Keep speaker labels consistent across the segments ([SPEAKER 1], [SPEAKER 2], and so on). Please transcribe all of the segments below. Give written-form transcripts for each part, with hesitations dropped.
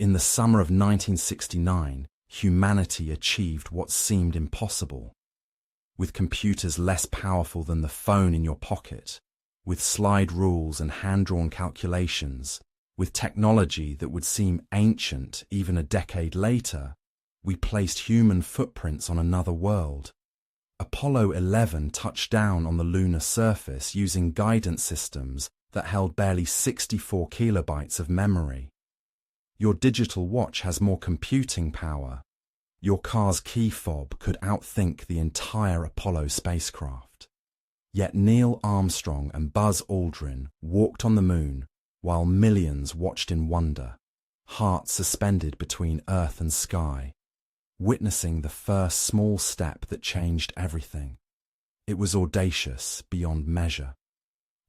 [SPEAKER 1] In the summer of 1969, humanity achieved what seemed impossible. With computers less powerful than the phone in your pocket, with slide rules and hand-drawn calculations, with technology that would seem ancient even a decade later, we placed human footprints on another world. Apollo 11 touched down on the lunar surface using guidance systems that held barely 64 kilobytes of memory. Your digital watch has more computing power. Your car's key fob could outthink the entire Apollo spacecraft. Yet Neil Armstrong and Buzz Aldrin walked on the moon while millions watched in wonder, hearts suspended between earth and sky, witnessing the first small step that changed everything. It was audacious beyond measure.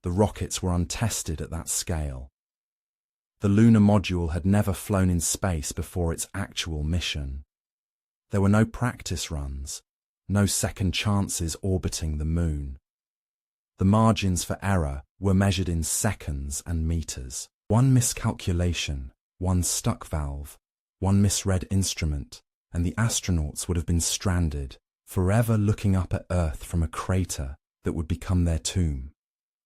[SPEAKER 1] The rockets were untested at that scale. The lunar module had never flown in space before its actual mission. There were no practice runs, no second chances orbiting the moon. The margins for error were measured in seconds and meters. One miscalculation, one stuck valve, one misread instrument, and the astronauts would have been stranded, forever looking up at Earth from a crater that would become their tomb.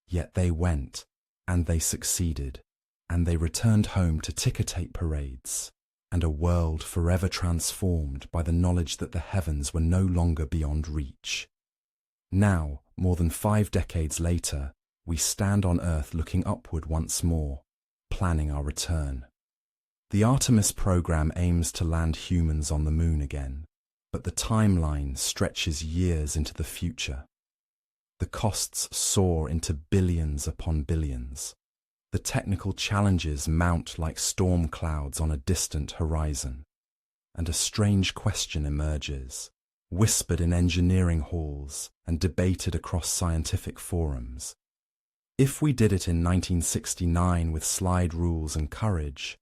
[SPEAKER 1] Yet they went, and they succeeded, and they returned home to ticker-tape parades, and a world forever transformed by the knowledge that the heavens were no longer beyond reach. Now, more than 5 decades later, we stand on Earth looking upward once more, planning our return. The Artemis program aims to land humans on the moon again, but the timeline stretches years into the future. The costs soar into billions upon billions. The technical challenges mount like storm clouds on a distant horizon. And a strange question emerges, whispered in engineering halls and debated across scientific forums. If we did it in 1969 with slide rules and courage,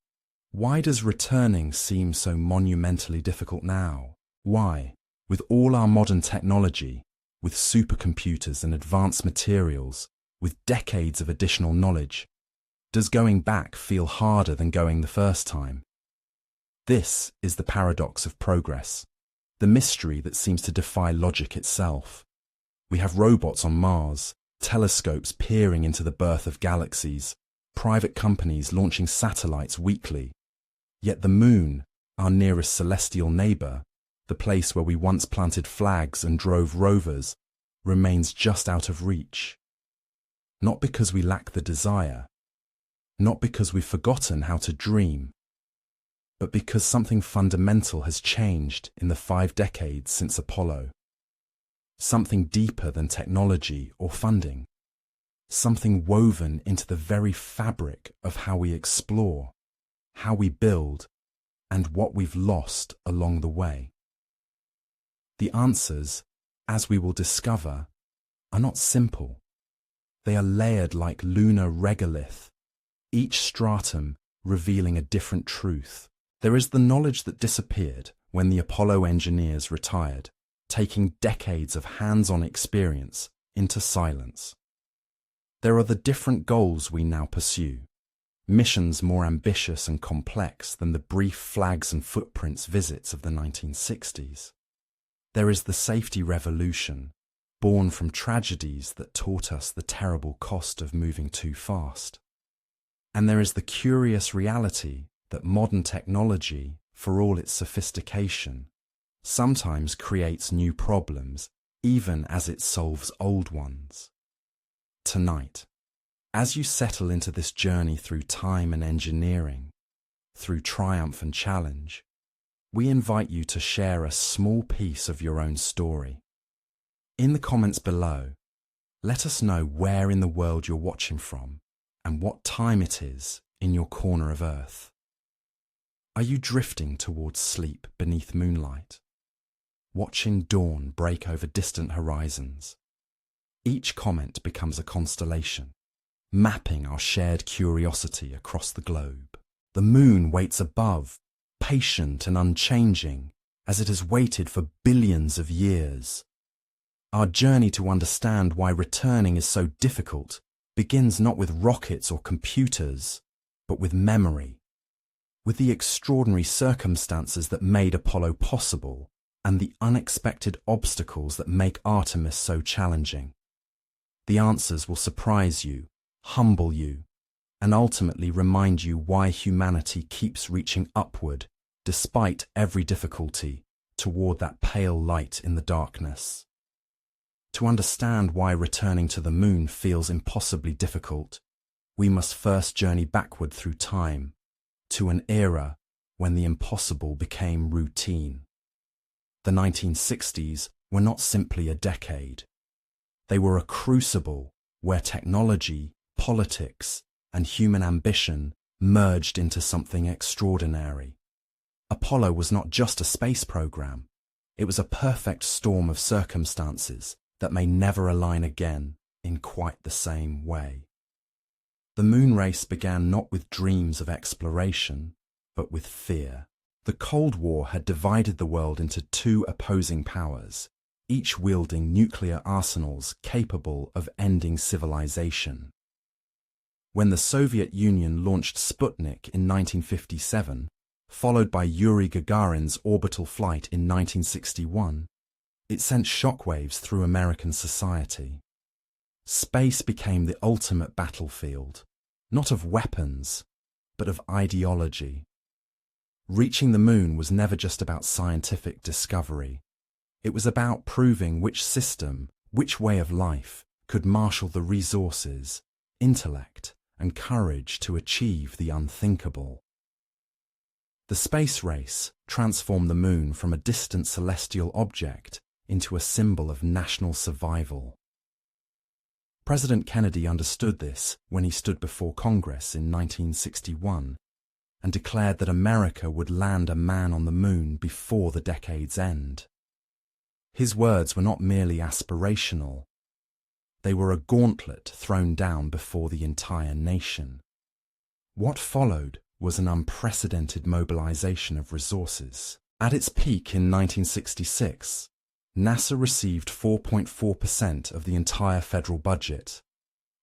[SPEAKER 1] why does returning seem so monumentally difficult now? Why, with all our modern technology, with supercomputers and advanced materials, with decades of additional knowledge, does going back feel harder than going the first time? This is the paradox of progress, the mystery that seems to defy logic itself. We have robots on Mars, telescopes peering into the birth of galaxies, private companies launching satellites weekly. Yet the moon, our nearest celestial neighbour, the place where we once planted flags and drove rovers, remains just out of reach. Not because we lack the desire, not because we've forgotten how to dream, but because something fundamental has changed in the 5 decades since Apollo. Something deeper than technology or funding. Something woven into the very fabric of how we explore, how we build, and what we've lost along the way. The answers, as we will discover, are not simple. They are layered like lunar regolith, each stratum revealing a different truth. There is the knowledge that disappeared when the Apollo engineers retired, taking decades of hands-on experience into silence. There are the different goals we now pursue, missions more ambitious and complex than the brief flags and footprints visits of the 1960s. There is the safety revolution, born from tragedies that taught us the terrible cost of moving too fast. And there is the curious reality that modern technology, for all its sophistication, sometimes creates new problems, even as it solves old ones. Tonight, as you settle into this journey through time and engineering, through triumph and challenge, we invite you to share a small piece of your own story. In the comments below, let us know where in the world you're watching from and what time it is in your corner of Earth. Are you drifting towards sleep beneath moonlight, watching dawn break over distant horizons? Each comment becomes a constellation, mapping our shared curiosity across the globe. The moon waits above, patient and unchanging, as it has waited for billions of years. Our journey to understand why returning is so difficult begins not with rockets or computers, but with memory. With the extraordinary circumstances that made Apollo possible and the unexpected obstacles that make Artemis so challenging, the answers will surprise you, humble you, and ultimately remind you why humanity keeps reaching upward, despite every difficulty, toward that pale light in the darkness. To understand why returning to the moon feels impossibly difficult, we must first journey backward through time, to an era when the impossible became routine. The 1960s were not simply a decade. They were a crucible where technology, politics, and human ambition merged into something extraordinary. Apollo was not just a space program. It was a perfect storm of circumstances that may never align again in quite the same way. The moon race began not with dreams of exploration, but with fear. The Cold War had divided the world into two opposing powers, each wielding nuclear arsenals capable of ending civilization. When the Soviet Union launched Sputnik in 1957, followed by Yuri Gagarin's orbital flight in 1961, it sent shockwaves through American society. Space became the ultimate battlefield, not of weapons, but of ideology. Reaching the moon was never just about scientific discovery. It was about proving which system, which way of life, could marshal the resources, intellect, and courage to achieve the unthinkable. The space race transformed the moon from a distant celestial object into a symbol of national survival. President Kennedy understood this when he stood before Congress in 1961 and declared that America would land a man on the moon before the decade's end. His words were not merely aspirational. They were a gauntlet thrown down before the entire nation. What followed was an unprecedented mobilization of resources. At its peak in 1966, NASA received 4.4% of the entire federal budget,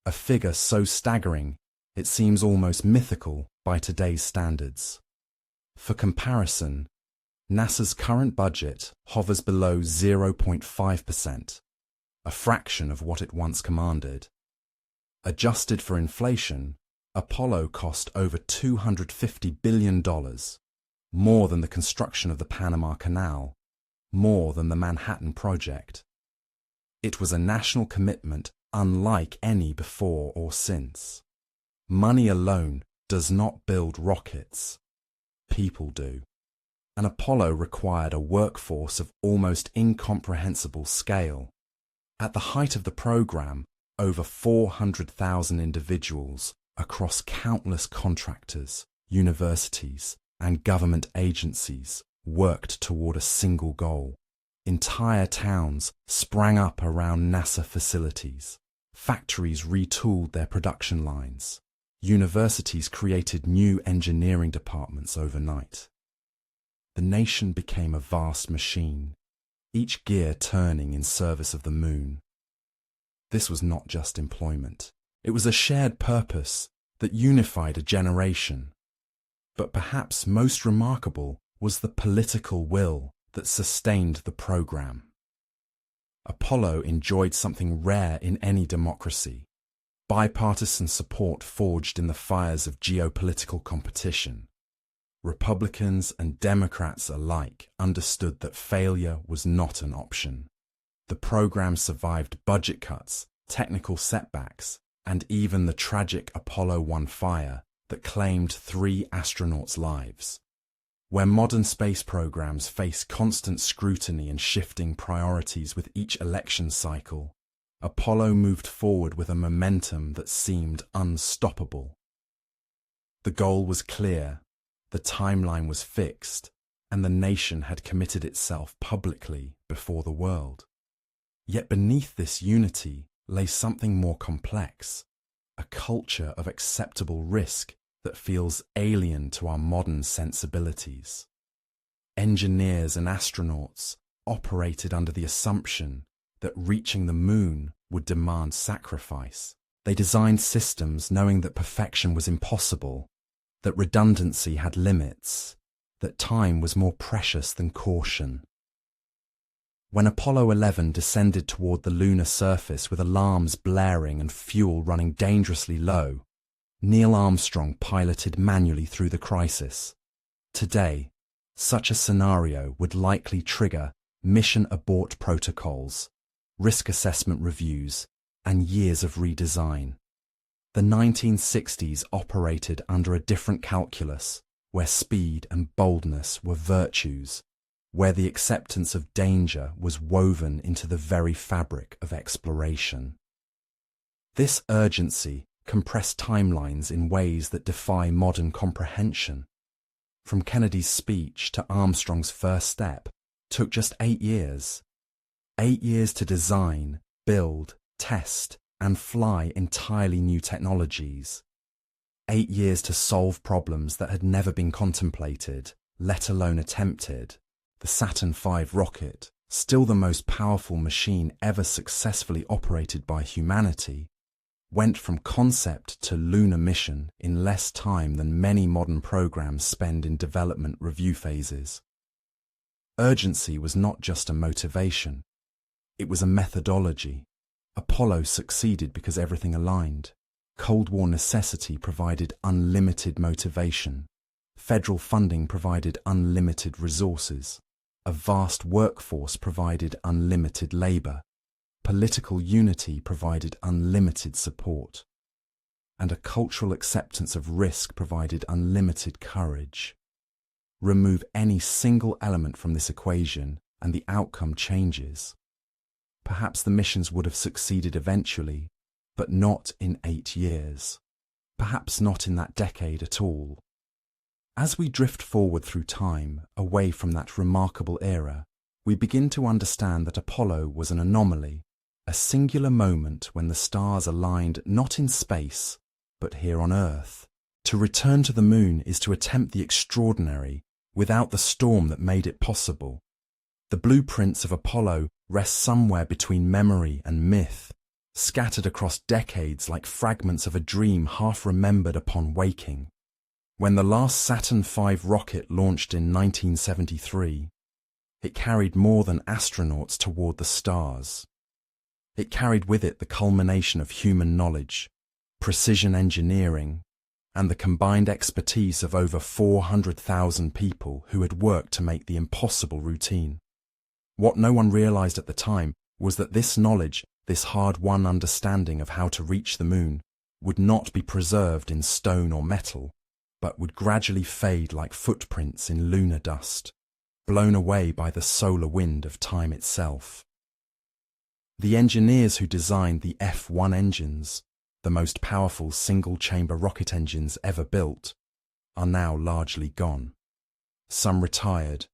[SPEAKER 1] a figure so staggering it seems almost mythical by today's standards. For comparison, NASA's current budget hovers below 0.5%, a fraction of what it once commanded. Adjusted for inflation, Apollo cost over $250 billion, more than the construction of the Panama Canal, more than the Manhattan Project. It was a national commitment unlike any before or since. Money alone does not build rockets. People do. And Apollo required a workforce of almost incomprehensible scale. At the height of the program, over 400,000 individuals across countless contractors, universities, and government agencies worked toward a single goal. Entire towns sprang up around NASA facilities. Factories retooled their production lines. Universities created new engineering departments overnight. The nation became a vast machine, each gear turning in service of the moon. This was not just employment. It was a shared purpose that unified a generation. But perhaps most remarkable was the political will that sustained the program. Apollo enjoyed something rare in any democracy: bipartisan support forged in the fires of geopolitical competition. Republicans and Democrats alike understood that failure was not an option. The program survived budget cuts, technical setbacks, and even the tragic Apollo 1 fire that claimed 3 astronauts' lives. Where modern space programs face constant scrutiny and shifting priorities with each election cycle, Apollo moved forward with a momentum that seemed unstoppable. The goal was clear, the timeline was fixed, and the nation had committed itself publicly before the world. Yet beneath this unity lay something more complex, a culture of acceptable risk that feels alien to our modern sensibilities. Engineers and astronauts operated under the assumption that reaching the moon would demand sacrifice. They designed systems knowing that perfection was impossible, that redundancy had limits, that time was more precious than caution. When Apollo 11 descended toward the lunar surface with alarms blaring and fuel running dangerously low, Neil Armstrong piloted manually through the crisis. Today, such a scenario would likely trigger mission abort protocols, risk assessment reviews, and years of redesign. The 1960s operated under a different calculus, where speed and boldness were virtues, where the acceptance of danger was woven into the very fabric of exploration. This urgency compressed timelines in ways that defy modern comprehension. From Kennedy's speech to Armstrong's first step took just 8 years. 8 years to design, build, test, and fly entirely new technologies. 8 years to solve problems that had never been contemplated, let alone attempted. The Saturn V rocket, still the most powerful machine ever successfully operated by humanity, went from concept to lunar mission in less time than many modern programs spend in development review phases. Urgency was not just a motivation, it was a methodology. Apollo succeeded because everything aligned. Cold War necessity provided unlimited motivation. Federal funding provided unlimited resources. A vast workforce provided unlimited labor. Political unity provided unlimited support. And a cultural acceptance of risk provided unlimited courage. Remove any single element from this equation and the outcome changes. Perhaps the missions would have succeeded eventually, but not in 8 years. Perhaps not in that decade at all. As we drift forward through time, away from that remarkable era, we begin to understand that Apollo was an anomaly, a singular moment when the stars aligned not in space, but here on Earth. To return to the moon is to attempt the extraordinary without the storm that made it possible. The blueprints of Apollo rest somewhere between memory and myth, scattered across decades like fragments of a dream half remembered upon waking. When the last Saturn V rocket launched in 1973, it carried more than astronauts toward the stars. It carried with it the culmination of human knowledge, precision engineering, and the combined expertise of over 400,000 people who had worked to make the impossible routine. What no one realized at the time was that this knowledge, this hard-won understanding of how to reach the moon, would not be preserved in stone or metal, but would gradually fade like footprints in lunar dust, blown away by the solar wind of time itself. The engineers who designed the F-1 engines, the most powerful single-chamber rocket engines ever built, are now largely gone. Some retired,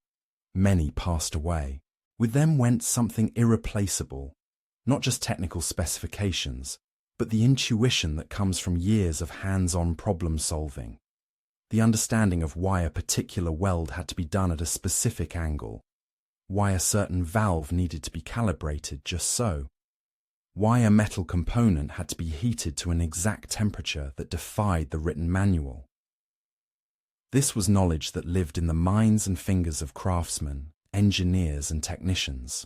[SPEAKER 1] many passed away. With them went something irreplaceable, not just technical specifications, but the intuition that comes from years of hands-on problem solving. The understanding of why a particular weld had to be done at a specific angle, why a certain valve needed to be calibrated just so, why a metal component had to be heated to an exact temperature that defied the written manual. This was knowledge that lived in the minds and fingers of craftsmen, engineers and technicians.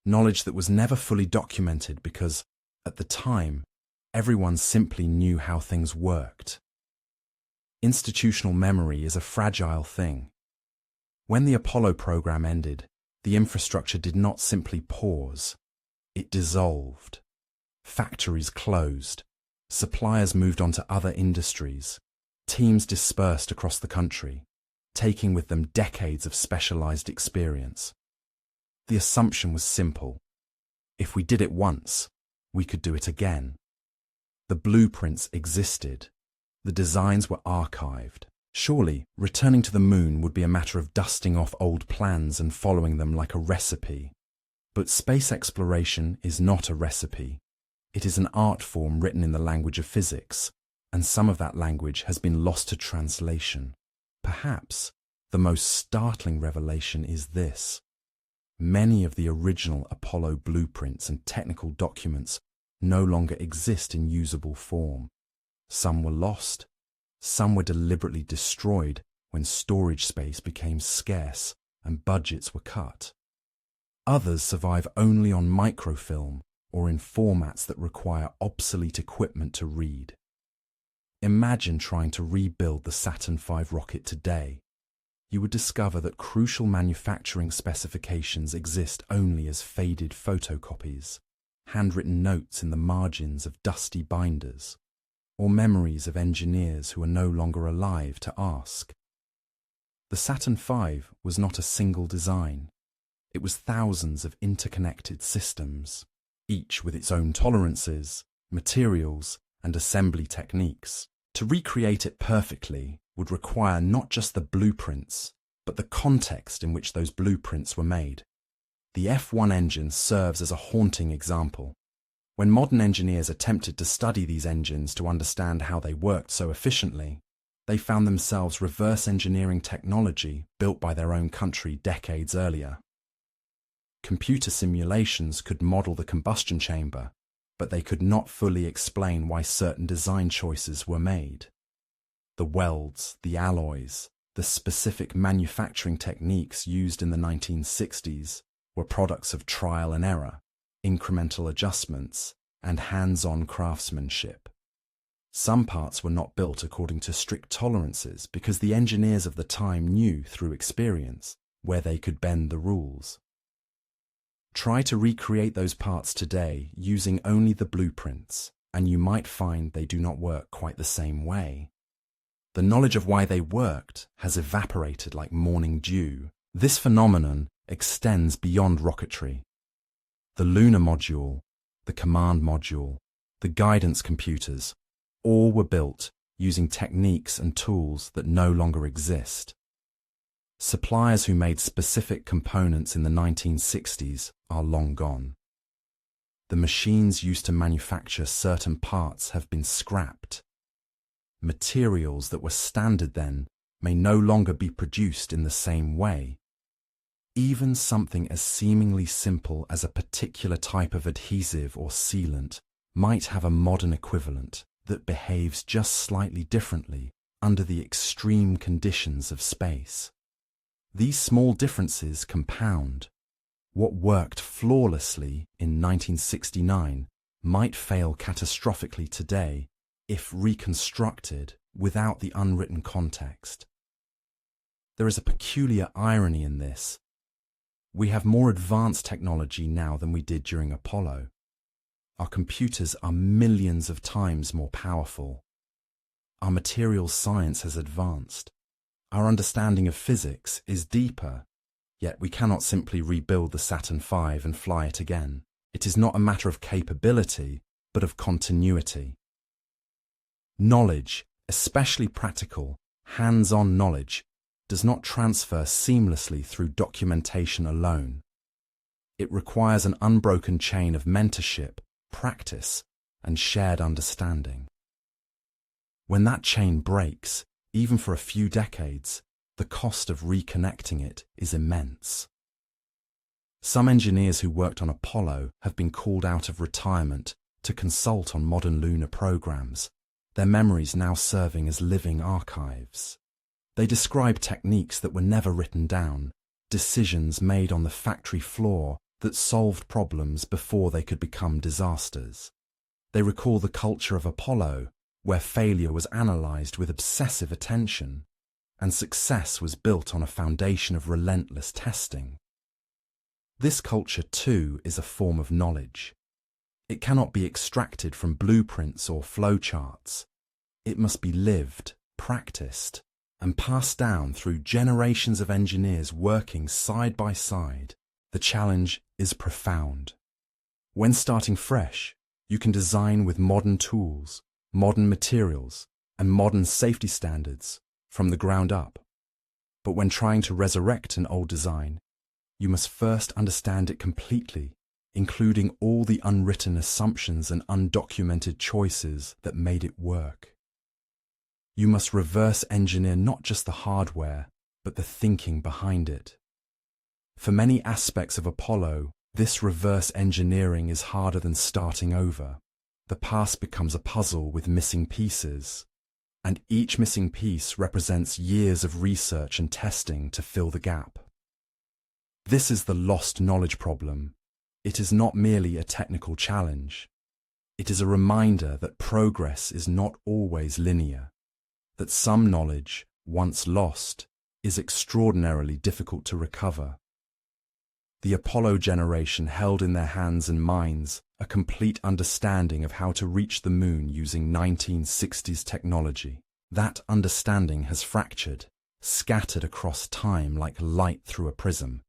[SPEAKER 1] Knowledge that was never fully documented because, at the time, everyone simply knew how things worked. Institutional memory is a fragile thing. When the Apollo program ended, the infrastructure did not simply pause, it dissolved. Factories closed, suppliers moved on to other industries, teams dispersed across the country, taking with them decades of specialized experience. The assumption was simple. If we did it once, we could do it again. The blueprints existed. The designs were archived. Surely, returning to the moon would be a matter of dusting off old plans and following them like a recipe. But space exploration is not a recipe. It is an art form written in the language of physics, and some of that language has been lost to translation. Perhaps the most startling revelation is this. Many of the original Apollo blueprints and technical documents no longer exist in usable form. Some were lost, Some were deliberately destroyed when storage space became scarce and budgets were cut. Others survive only on microfilm or in formats that require obsolete equipment to read. Imagine trying to rebuild the Saturn V rocket today. You would discover that crucial manufacturing specifications exist only as faded photocopies, handwritten notes in the margins of dusty binders, or memories of engineers who are no longer alive to ask. The Saturn V was not a single design. It was thousands of interconnected systems, each with its own tolerances, materials, and assembly techniques. To recreate it perfectly would require not just the blueprints, but the context in which those blueprints were made. The F1 engine serves as a haunting example. When modern engineers attempted to study these engines to understand how they worked so efficiently, they found themselves reverse engineering technology built by their own country decades earlier. Computer simulations could model the combustion chamber, but they could not fully explain why certain design choices were made. The welds, the alloys, the specific manufacturing techniques used in the 1960s were products of trial and error, incremental adjustments, and hands-on craftsmanship. Some parts were not built according to strict tolerances because the engineers of the time knew through experience where they could bend the rules. Try to recreate those parts today using only the blueprints, and you might find they do not work quite the same way. The knowledge of why they worked has evaporated like morning dew. This phenomenon extends beyond rocketry. The Lunar module, the command module, the guidance computers, all were built using techniques and tools that no longer exist. Suppliers who made specific components in the 1960s are long gone. The machines used to manufacture certain parts have been scrapped. Materials that were standard then may no longer be produced in the same way. Even something as seemingly simple as a particular type of adhesive or sealant might have a modern equivalent that behaves just slightly differently under the extreme conditions of space. These small differences compound. What worked flawlessly in 1969 might fail catastrophically today if reconstructed without the unwritten context. There is a peculiar irony in this. We have more advanced technology now than we did during Apollo. Our computers are millions of times more powerful. Our materials science has advanced. Our understanding of physics is deeper, yet we cannot simply rebuild the Saturn V and fly it again. It is not a matter of capability, but of continuity. Knowledge, especially practical, hands-on knowledge, does not transfer seamlessly through documentation alone. It requires an unbroken chain of mentorship, practice, and shared understanding. When that chain breaks, even for a few decades, the cost of reconnecting it is immense. Some engineers who worked on Apollo have been called out of retirement to consult on modern lunar programs, their memories now serving as living archives. They describe techniques that were never written down, decisions made on the factory floor that solved problems before they could become disasters. They recall the culture of Apollo, where failure was analysed with obsessive attention, and success was built on a foundation of relentless testing. This culture, too, is a form of knowledge. It cannot be extracted from blueprints or flowcharts. It must be lived, practiced, and passed down through generations of engineers working side by side. The challenge is profound. When starting fresh, you can design with modern tools, modern materials, and modern safety standards from the ground up. But when trying to resurrect an old design, you must first understand it completely, including all the unwritten assumptions and undocumented choices that made it work. You must reverse engineer not just the hardware, but the thinking behind it. For many aspects of Apollo, this reverse engineering is harder than starting over. The past becomes a puzzle with missing pieces. and each missing piece represents years of research and testing to fill the gap. This is the lost knowledge problem. It is not merely a technical challenge. It is a reminder that progress is not always linear, that some knowledge, once lost, is extraordinarily difficult to recover. The Apollo generation held in their hands and minds a complete understanding of how to reach the moon using 1960s technology. That understanding has fractured, scattered across time like light through a prism.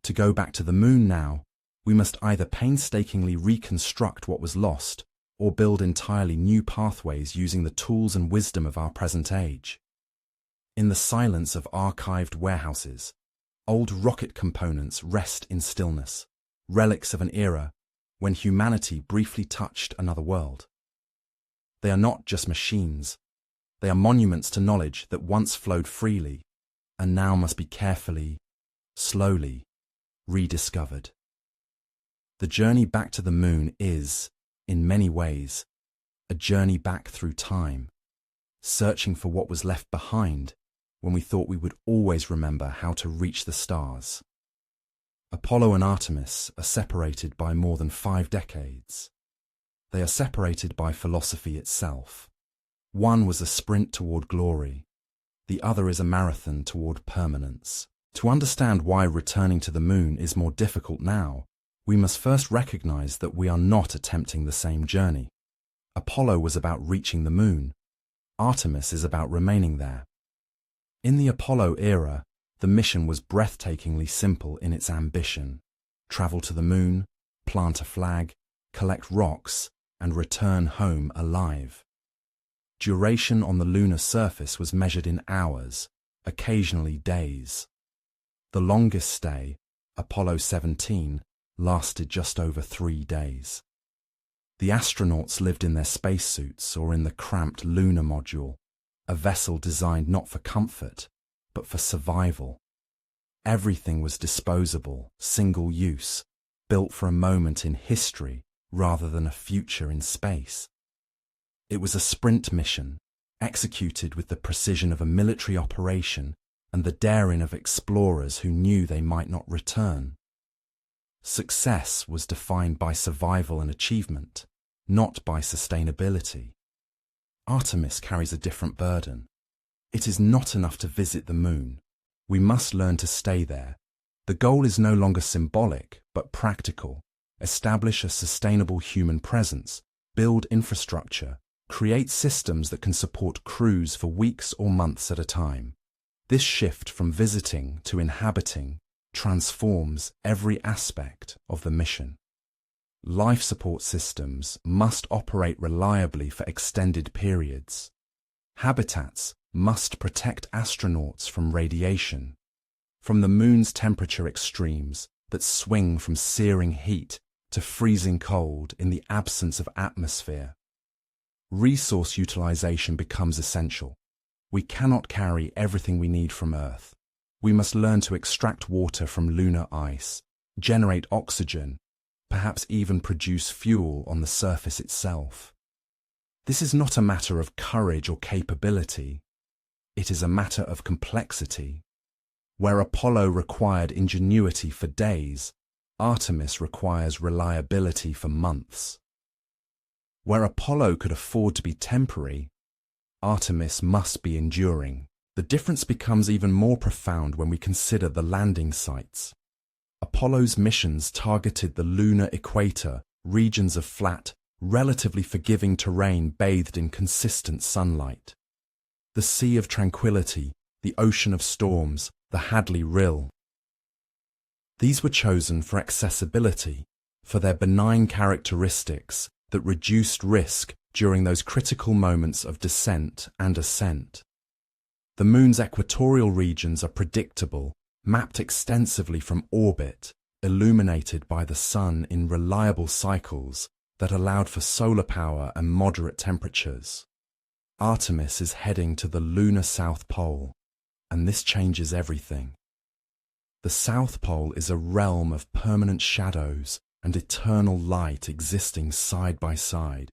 [SPEAKER 1] To go back to the moon now, we must either painstakingly reconstruct what was lost or build entirely new pathways using the tools and wisdom of our present age. In the silence of archived warehouses, old rocket components rest in stillness, relics of an era when humanity briefly touched another world. They are not just machines. They are monuments to knowledge that once flowed freely and now must be carefully, slowly, rediscovered. The journey back to the moon is, in many ways, a journey back through time, searching for what was left behind when we thought we would always remember how to reach the stars. Apollo and Artemis are separated by more than 5 decades. They are separated by philosophy itself. One was a sprint toward glory. The other is a marathon toward permanence. To understand why returning to the moon is more difficult now, we must first recognize that we are not attempting the same journey. Apollo was about reaching the moon. Artemis is about remaining there. In the Apollo era, the mission was breathtakingly simple in its ambition. Travel to the moon, plant a flag, collect rocks, and return home alive. Duration on the lunar surface was measured in hours, occasionally days. The longest stay, Apollo 17, lasted just over 3 days. The astronauts lived in their spacesuits or in the cramped lunar module, a vessel designed not for comfort, but for survival. Everything was disposable, single use, built for a moment in history rather than a future in space. It was a sprint mission, executed with the precision of a military operation and the daring of explorers who knew they might not return. Success was defined by survival and achievement, not by sustainability. Artemis carries a different burden. It is not enough to visit the moon. We must learn to stay there. The goal is no longer symbolic, but practical. Establish a sustainable human presence, build infrastructure, create systems that can support crews for weeks or months at a time. This shift from visiting to inhabiting transforms every aspect of the mission. Life support systems must operate reliably for extended periods. Habitats must protect astronauts from radiation, from the moon's temperature extremes that swing from searing heat to freezing cold in the absence of atmosphere. Resource utilization becomes essential. We cannot carry everything we need from Earth. We must learn to extract water from lunar ice, generate oxygen, perhaps even produce fuel on the surface itself. This is not a matter of courage or capability. It is a matter of complexity. Where Apollo required ingenuity for days, Artemis requires reliability for months. Where Apollo could afford to be temporary, Artemis must be enduring. The difference becomes even more profound when we consider the landing sites. Apollo's missions targeted the lunar equator, regions of flat, relatively forgiving terrain bathed in consistent sunlight. The Sea of Tranquility, the Ocean of Storms, the Hadley Rill. These were chosen for accessibility, for their benign characteristics that reduced risk during those critical moments of descent and ascent. The moon's equatorial regions are predictable, mapped extensively from orbit, illuminated by the sun in reliable cycles that allowed for solar power and moderate temperatures. Artemis is heading to the lunar South Pole, and this changes everything. The South Pole is a realm of permanent shadows and eternal light existing side by side.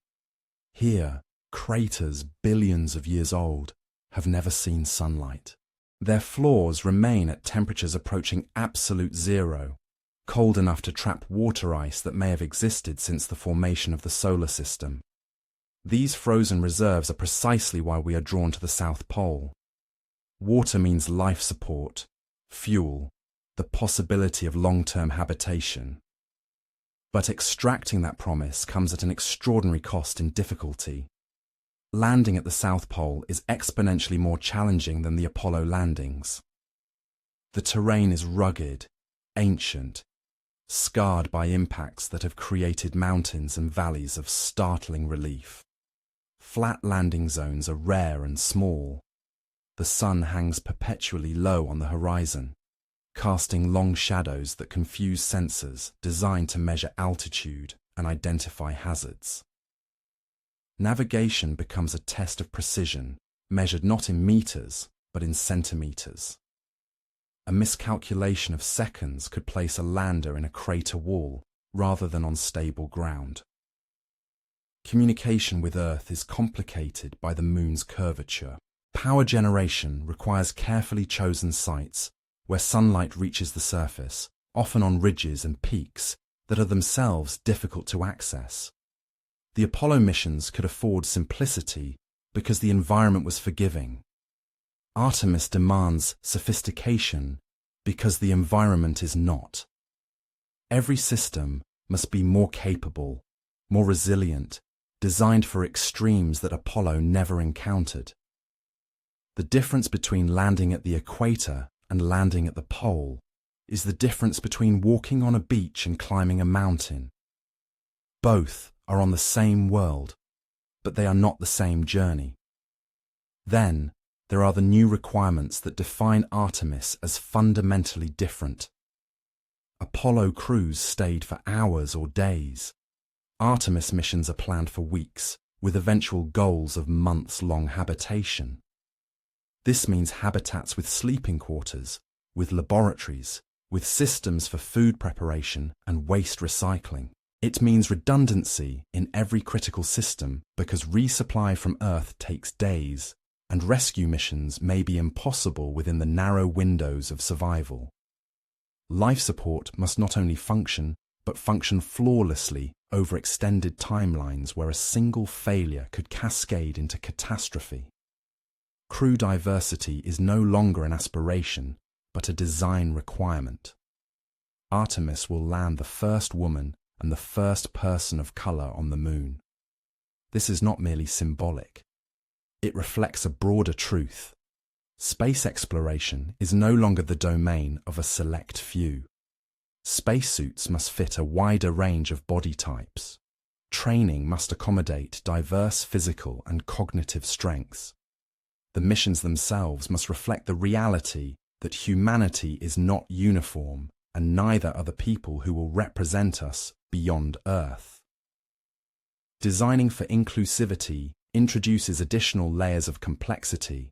[SPEAKER 1] Here, Craters billions of years old have never seen sunlight. Their floors remain at temperatures approaching absolute zero, cold enough to trap water ice that may have existed since the formation of the solar system. These frozen reserves are precisely why we are drawn to the South Pole. Water means life support, fuel, the possibility of long-term habitation. But extracting that promise comes at an extraordinary cost in difficulty. Landing at the South Pole is exponentially more challenging than the Apollo landings. The terrain is rugged, ancient, scarred by impacts that have created mountains and valleys of startling relief. Flat landing zones are rare and small. The sun hangs perpetually low on the horizon, casting long shadows that confuse sensors designed to measure altitude and identify hazards. Navigation becomes a test of precision, measured not in meters, but in centimeters. A miscalculation of seconds could place a lander in a crater wall rather than on stable ground. Communication with Earth is complicated by the Moon's curvature. Power generation requires carefully chosen sites where sunlight reaches the surface, often on ridges and peaks that are themselves difficult to access. The Apollo missions could afford simplicity because the environment was forgiving. Artemis demands sophistication because the environment is not. Every system must be more capable, more resilient, designed for extremes that Apollo never encountered. The difference between landing at the equator and landing at the pole is the difference between walking on a beach and climbing a mountain. Both are on the same world, but they are not the same journey. Then, there are the new requirements that define Artemis as fundamentally different. Apollo crews stayed for hours or days. Artemis missions are planned for weeks, with eventual goals of months-long habitation. This means habitats with sleeping quarters, with laboratories, with systems for food preparation and waste recycling. It means redundancy in every critical system because resupply from Earth takes days, and rescue missions may be impossible within the narrow windows of survival. Life support must not only function, but function flawlessly over extended timelines where a single failure could cascade into catastrophe. Crew diversity is no longer an aspiration, but a design requirement. Artemis will land the first woman and the first person of color on the Moon. This is not merely symbolic. It reflects a broader truth. Space exploration is no longer the domain of a select few. Spacesuits must fit a wider range of body types. Training must accommodate diverse physical and cognitive strengths. The missions themselves must reflect the reality that humanity is not uniform, and neither are the people who will represent us beyond Earth. Designing for inclusivity introduces additional layers of complexity,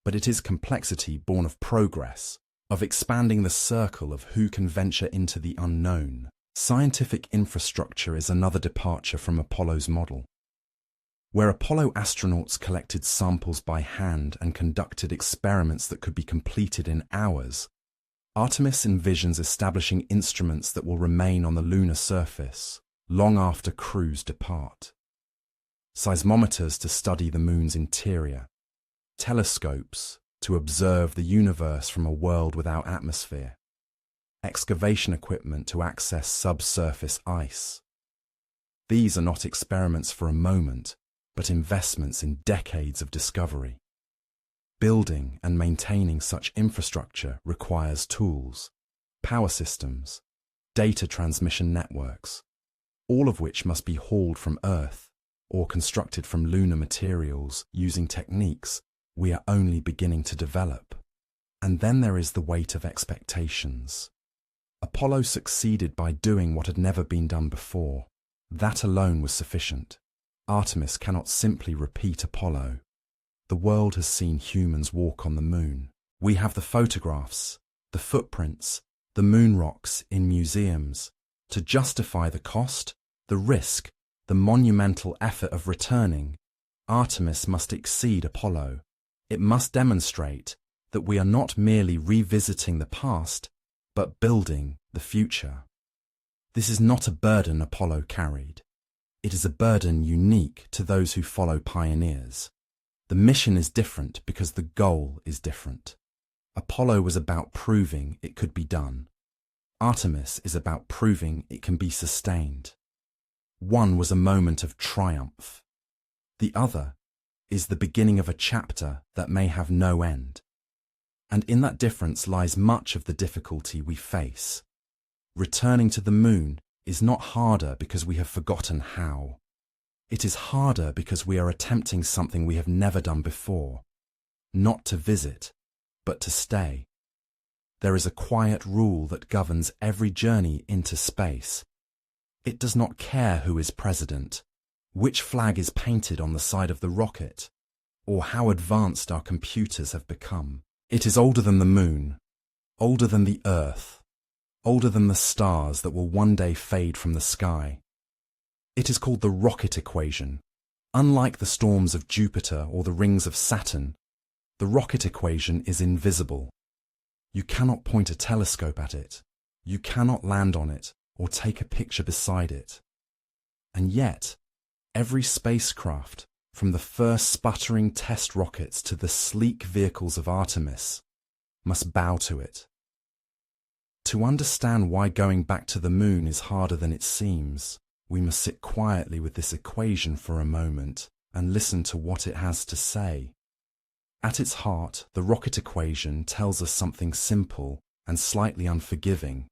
[SPEAKER 1] but it is complexity born of progress, of expanding the circle of who can venture into the unknown. Scientific infrastructure is another departure from Apollo's model. Where Apollo astronauts collected samples by hand and conducted experiments that could be completed in hours, Artemis envisions establishing instruments that will remain on the lunar surface long after crews depart. Seismometers to study the Moon's interior, telescopes to observe the universe from a world without atmosphere, excavation equipment to access subsurface ice. These are not experiments for a moment, but investments in decades of discovery. Building and maintaining such infrastructure requires tools, power systems, data transmission networks, all of which must be hauled from Earth or constructed from lunar materials using techniques we are only beginning to develop. And then there is the weight of expectations. Apollo succeeded by doing what had never been done before. That alone was sufficient. Artemis cannot simply repeat Apollo. The world has seen humans walk on the Moon. We have the photographs, the footprints, the moon rocks in museums. To justify the cost, the risk, the monumental effort of returning, Artemis must exceed Apollo. It must demonstrate that we are not merely revisiting the past, but building the future. This is not a burden Apollo carried. It is a burden unique to those who follow pioneers. The mission is different because the goal is different. Apollo was about proving it could be done. Artemis is about proving it can be sustained. One was a moment of triumph. The other is the beginning of a chapter that may have no end. And in that difference lies much of the difficulty we face. Returning to the moon is not harder because we have forgotten how. It is harder because we are attempting something we have never done before. Not to visit, but to stay. There is a quiet rule that governs every journey into space. It does not care who is president, which flag is painted on the side of the rocket, or how advanced our computers have become. It is older than the moon, older than the Earth, older than the stars that will one day fade from the sky. It is called the rocket equation. Unlike the storms of Jupiter or the rings of Saturn, the rocket equation is invisible. You cannot point a telescope at it. You cannot land on it or take a picture beside it. And yet, every spacecraft, from the first sputtering test rockets to the sleek vehicles of Artemis, must bow to it. To understand why going back to the moon is harder than it seems, we must sit quietly with this equation for a moment and listen to what it has to say. At its heart, the rocket equation tells us something simple and slightly unforgiving.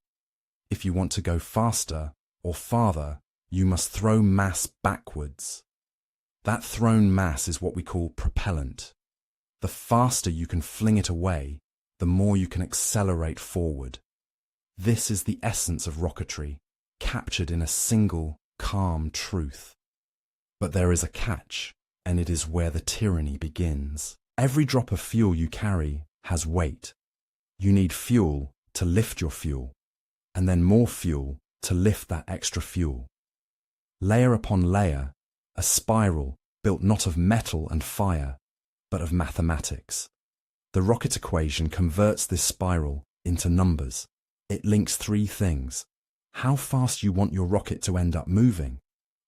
[SPEAKER 1] If you want to go faster or farther, you must throw mass backwards. That thrown mass is what we call propellant. The faster you can fling it away, the more you can accelerate forward. This is the essence of rocketry, captured in a single, calm truth. But there is a catch, and it is where the tyranny begins. Every drop of fuel you carry has weight. You need fuel to lift your fuel, and then more fuel to lift that extra fuel. Layer upon layer, a spiral built not of metal and fire, but of mathematics. The rocket equation converts this spiral into numbers. It links three things: how fast you want your rocket to end up moving,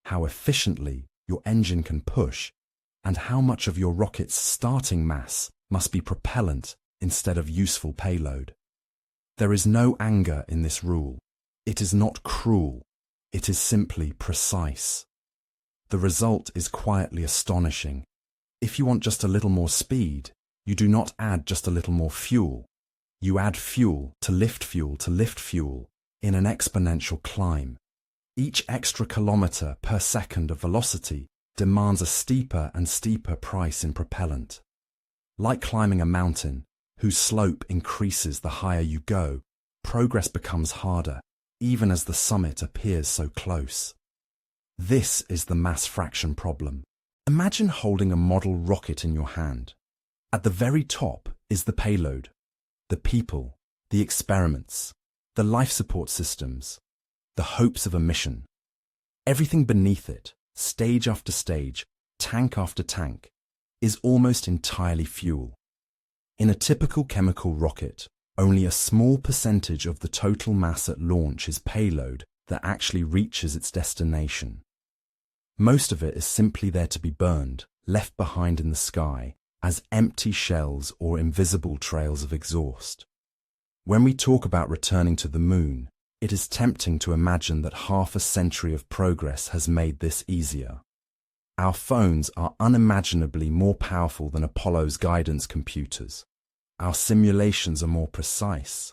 [SPEAKER 1] how efficiently your engine can push, and how much of your rocket's starting mass must be propellant instead of useful payload. There is no anger in this rule. It is not cruel. It is simply precise. The result is quietly astonishing. If you want just a little more speed, you do not add just a little more fuel. You add fuel to lift fuel to lift fuel in an exponential climb. Each extra kilometer per second of velocity demands a steeper and steeper price in propellant. Like climbing a mountain, whose slope increases the higher you go, progress becomes harder, even as the summit appears so close. This is the mass fraction problem. Imagine holding a model rocket in your hand. At the very top is the payload, the people, the experiments, the life support systems, the hopes of a mission. Everything beneath it, stage after stage, tank after tank, is almost entirely fuel. In a typical chemical rocket, only a small percentage of the total mass at launch is payload that actually reaches its destination. Most of it is simply there to be burned, left behind in the sky, as empty shells or invisible trails of exhaust. When we talk about returning to the moon, it is tempting to imagine that half a century of progress has made this easier. Our phones are unimaginably more powerful than Apollo's guidance computers. Our simulations are more precise.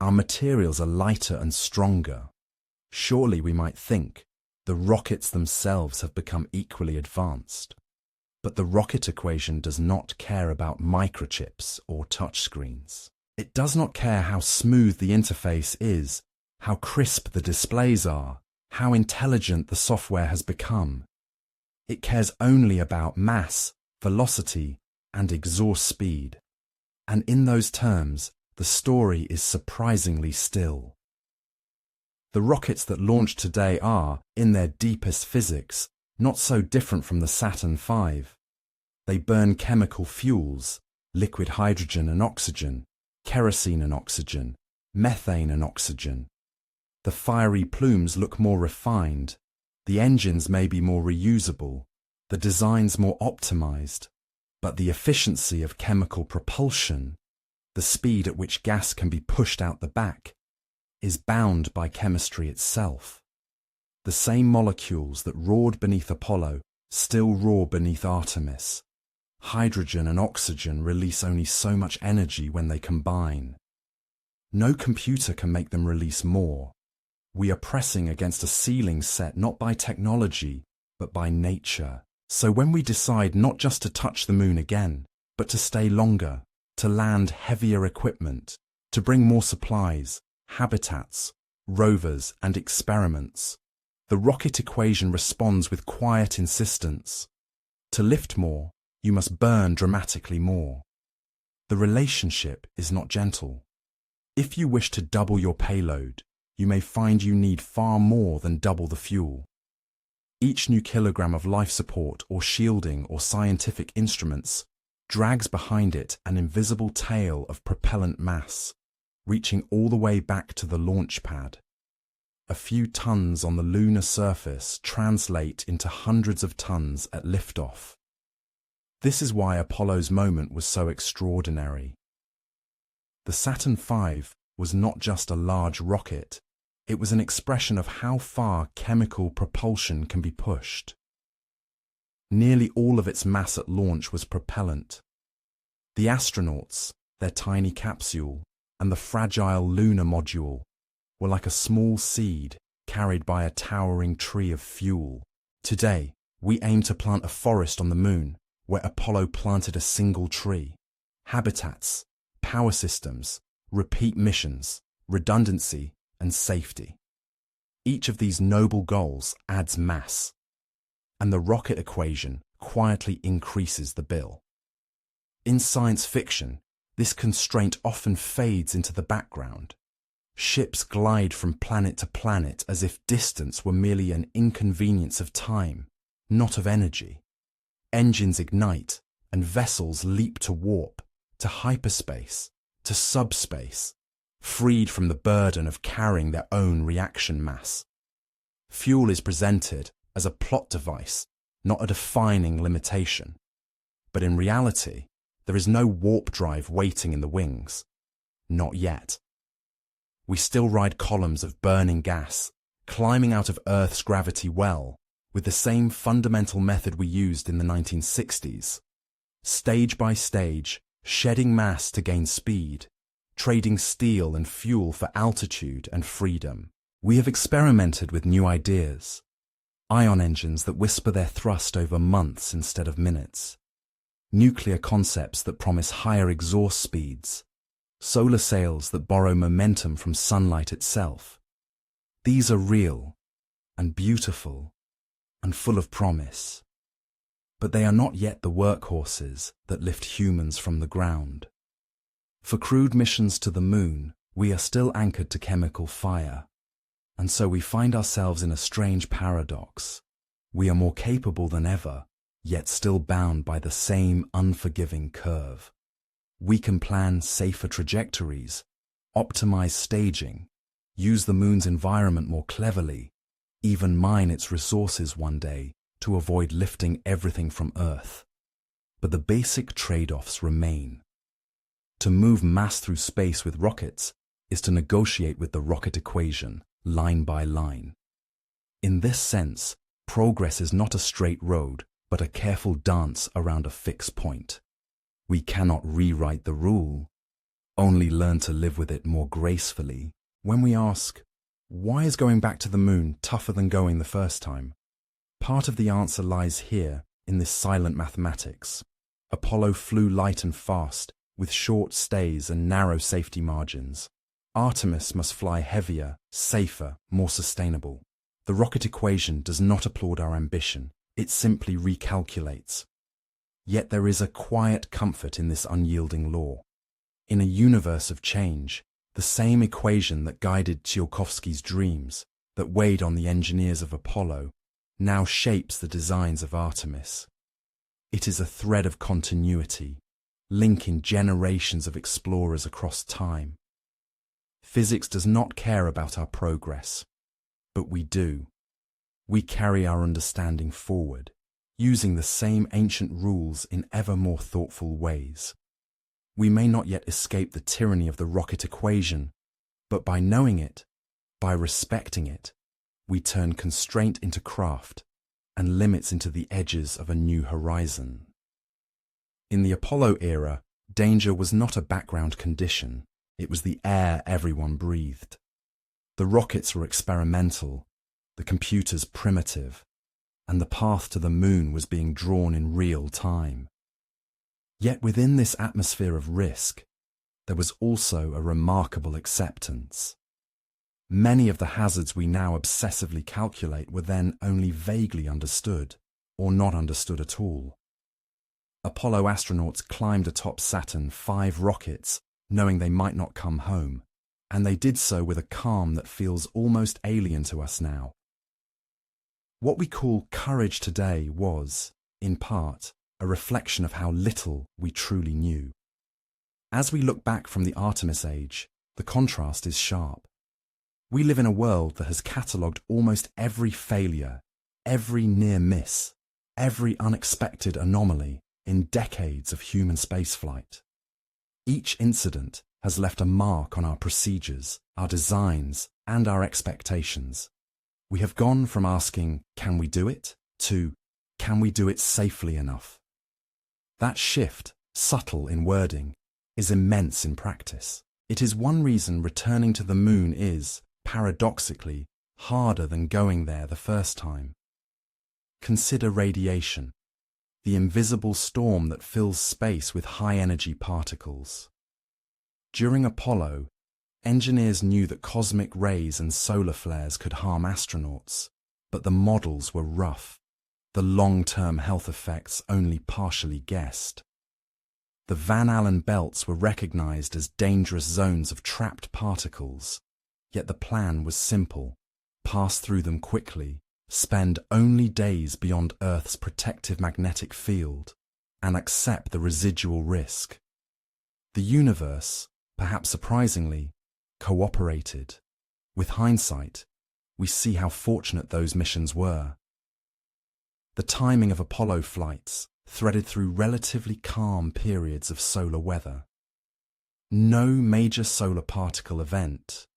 [SPEAKER 1] Our materials are lighter and stronger. Surely, we might think, the rockets themselves have become equally advanced. But the rocket equation does not care about microchips or touchscreens. It does not care how smooth the interface is, how crisp the displays are, how intelligent the software has become. It cares only about mass, velocity, and exhaust speed. And in those terms, the story is surprisingly still. The rockets that launch today are, in their deepest physics, not so different from the Saturn V. They burn chemical fuels, liquid hydrogen and oxygen, kerosene and oxygen, methane and oxygen. The fiery plumes look more refined, the engines may be more reusable, the designs more optimized, but the efficiency of chemical propulsion, the speed at which gas can be pushed out the back, is bound by chemistry itself. The same molecules that roared beneath Apollo still roar beneath Artemis. Hydrogen and oxygen release only so much energy when they combine. No computer can make them release more. We are pressing against a ceiling set not by technology, but by nature. So when we decide not just to touch the moon again, but to stay longer, to land heavier equipment, to bring more supplies, habitats, rovers, and experiments, the rocket equation responds with quiet insistence. To lift more, you must burn dramatically more. The relationship is not gentle. If you wish to double your payload, you may find you need far more than double the fuel. Each new kilogram of life support or shielding or scientific instruments drags behind it an invisible tail of propellant mass, reaching all the way back to the launch pad. A few tons on the lunar surface translate into hundreds of tons at liftoff. This is why Apollo's moment was so extraordinary. The Saturn V was not just a large rocket, it was an expression of how far chemical propulsion can be pushed. Nearly all of its mass at launch was propellant. The astronauts, their tiny capsule, and the fragile lunar module were like a small seed carried by a towering tree of fuel. Today, we aim to plant a forest on the moon where Apollo planted a single tree. Habitats, power systems, repeat missions, redundancy, and safety. Each of these noble goals adds mass, and the rocket equation quietly increases the bill. In science fiction, this constraint often fades into the background. Ships glide from planet to planet as if distance were merely an inconvenience of time, not of energy. Engines ignite, and vessels leap to warp, to hyperspace, to subspace, freed from the burden of carrying their own reaction mass. Fuel is presented as a plot device, not a defining limitation. But in reality, there is no warp drive waiting in the wings. Not yet. We still ride columns of burning gas, climbing out of Earth's gravity well, with the same fundamental method we used in the 1960s. Stage by stage, shedding mass to gain speed, trading steel and fuel for altitude and freedom. We have experimented with new ideas. Ion engines that whisper their thrust over months instead of minutes. Nuclear concepts that promise higher exhaust speeds. Solar sails that borrow momentum from sunlight itself. These are real and beautiful and full of promise. But they are not yet the workhorses that lift humans from the ground. For crewed missions to the moon, we are still anchored to chemical fire. And so we find ourselves in a strange paradox. We are more capable than ever, yet still bound by the same unforgiving curve. We can plan safer trajectories, optimize staging, use the moon's environment more cleverly, even mine its resources one day to avoid lifting everything from Earth. But the basic trade-offs remain. To move mass through space with rockets is to negotiate with the rocket equation, line by line. In this sense, progress is not a straight road, but a careful dance around a fixed point. We cannot rewrite the rule, only learn to live with it more gracefully. When we ask, why is going back to the moon tougher than going the first time? Part of the answer lies here, in this silent mathematics. Apollo flew light and fast, with short stays and narrow safety margins. Artemis must fly heavier, safer, more sustainable. The rocket equation does not applaud our ambition, it simply recalculates. Yet there is a quiet comfort in this unyielding law. In a universe of change, the same equation that guided Tsiolkovsky's dreams, that weighed on the engineers of Apollo, now shapes the designs of Artemis. It is a thread of continuity, linking generations of explorers across time. Physics does not care about our progress, but we do. We carry our understanding forward, using the same ancient rules in ever more thoughtful ways. We may not yet escape the tyranny of the rocket equation, but by knowing it, by respecting it, we turn constraint into craft and limits into the edges of a new horizon. In the Apollo era, danger was not a background condition, it was the air everyone breathed. The rockets were experimental, the computers primitive, and the path to the moon was being drawn in real time. Yet within this atmosphere of risk, there was also a remarkable acceptance. Many of the hazards we now obsessively calculate were then only vaguely understood, or not understood at all. Apollo astronauts climbed atop Saturn V rockets, knowing they might not come home, and they did so with a calm that feels almost alien to us now. What we call courage today was, in part, a reflection of how little we truly knew. As we look back from the Artemis age, the contrast is sharp. We live in a world that has catalogued almost every failure, every near miss, every unexpected anomaly in decades of human spaceflight. Each incident has left a mark on our procedures, our designs, and our expectations. We have gone from asking, can we do it, to, can we do it safely enough? That shift, subtle in wording, is immense in practice. It is one reason returning to the moon is, paradoxically, harder than going there the first time. Consider radiation, the invisible storm that fills space with high-energy particles. During Apollo, engineers knew that cosmic rays and solar flares could harm astronauts, but the models were rough, the long-term health effects only partially guessed. The Van Allen belts were recognized as dangerous zones of trapped particles, yet the plan was simple: pass through them quickly, spend only days beyond Earth's protective magnetic field, and accept the residual risk. The universe, perhaps surprisingly, cooperated. With hindsight, we see how fortunate those missions were. The timing of Apollo flights threaded through relatively calm periods of solar weather. No major solar particle event,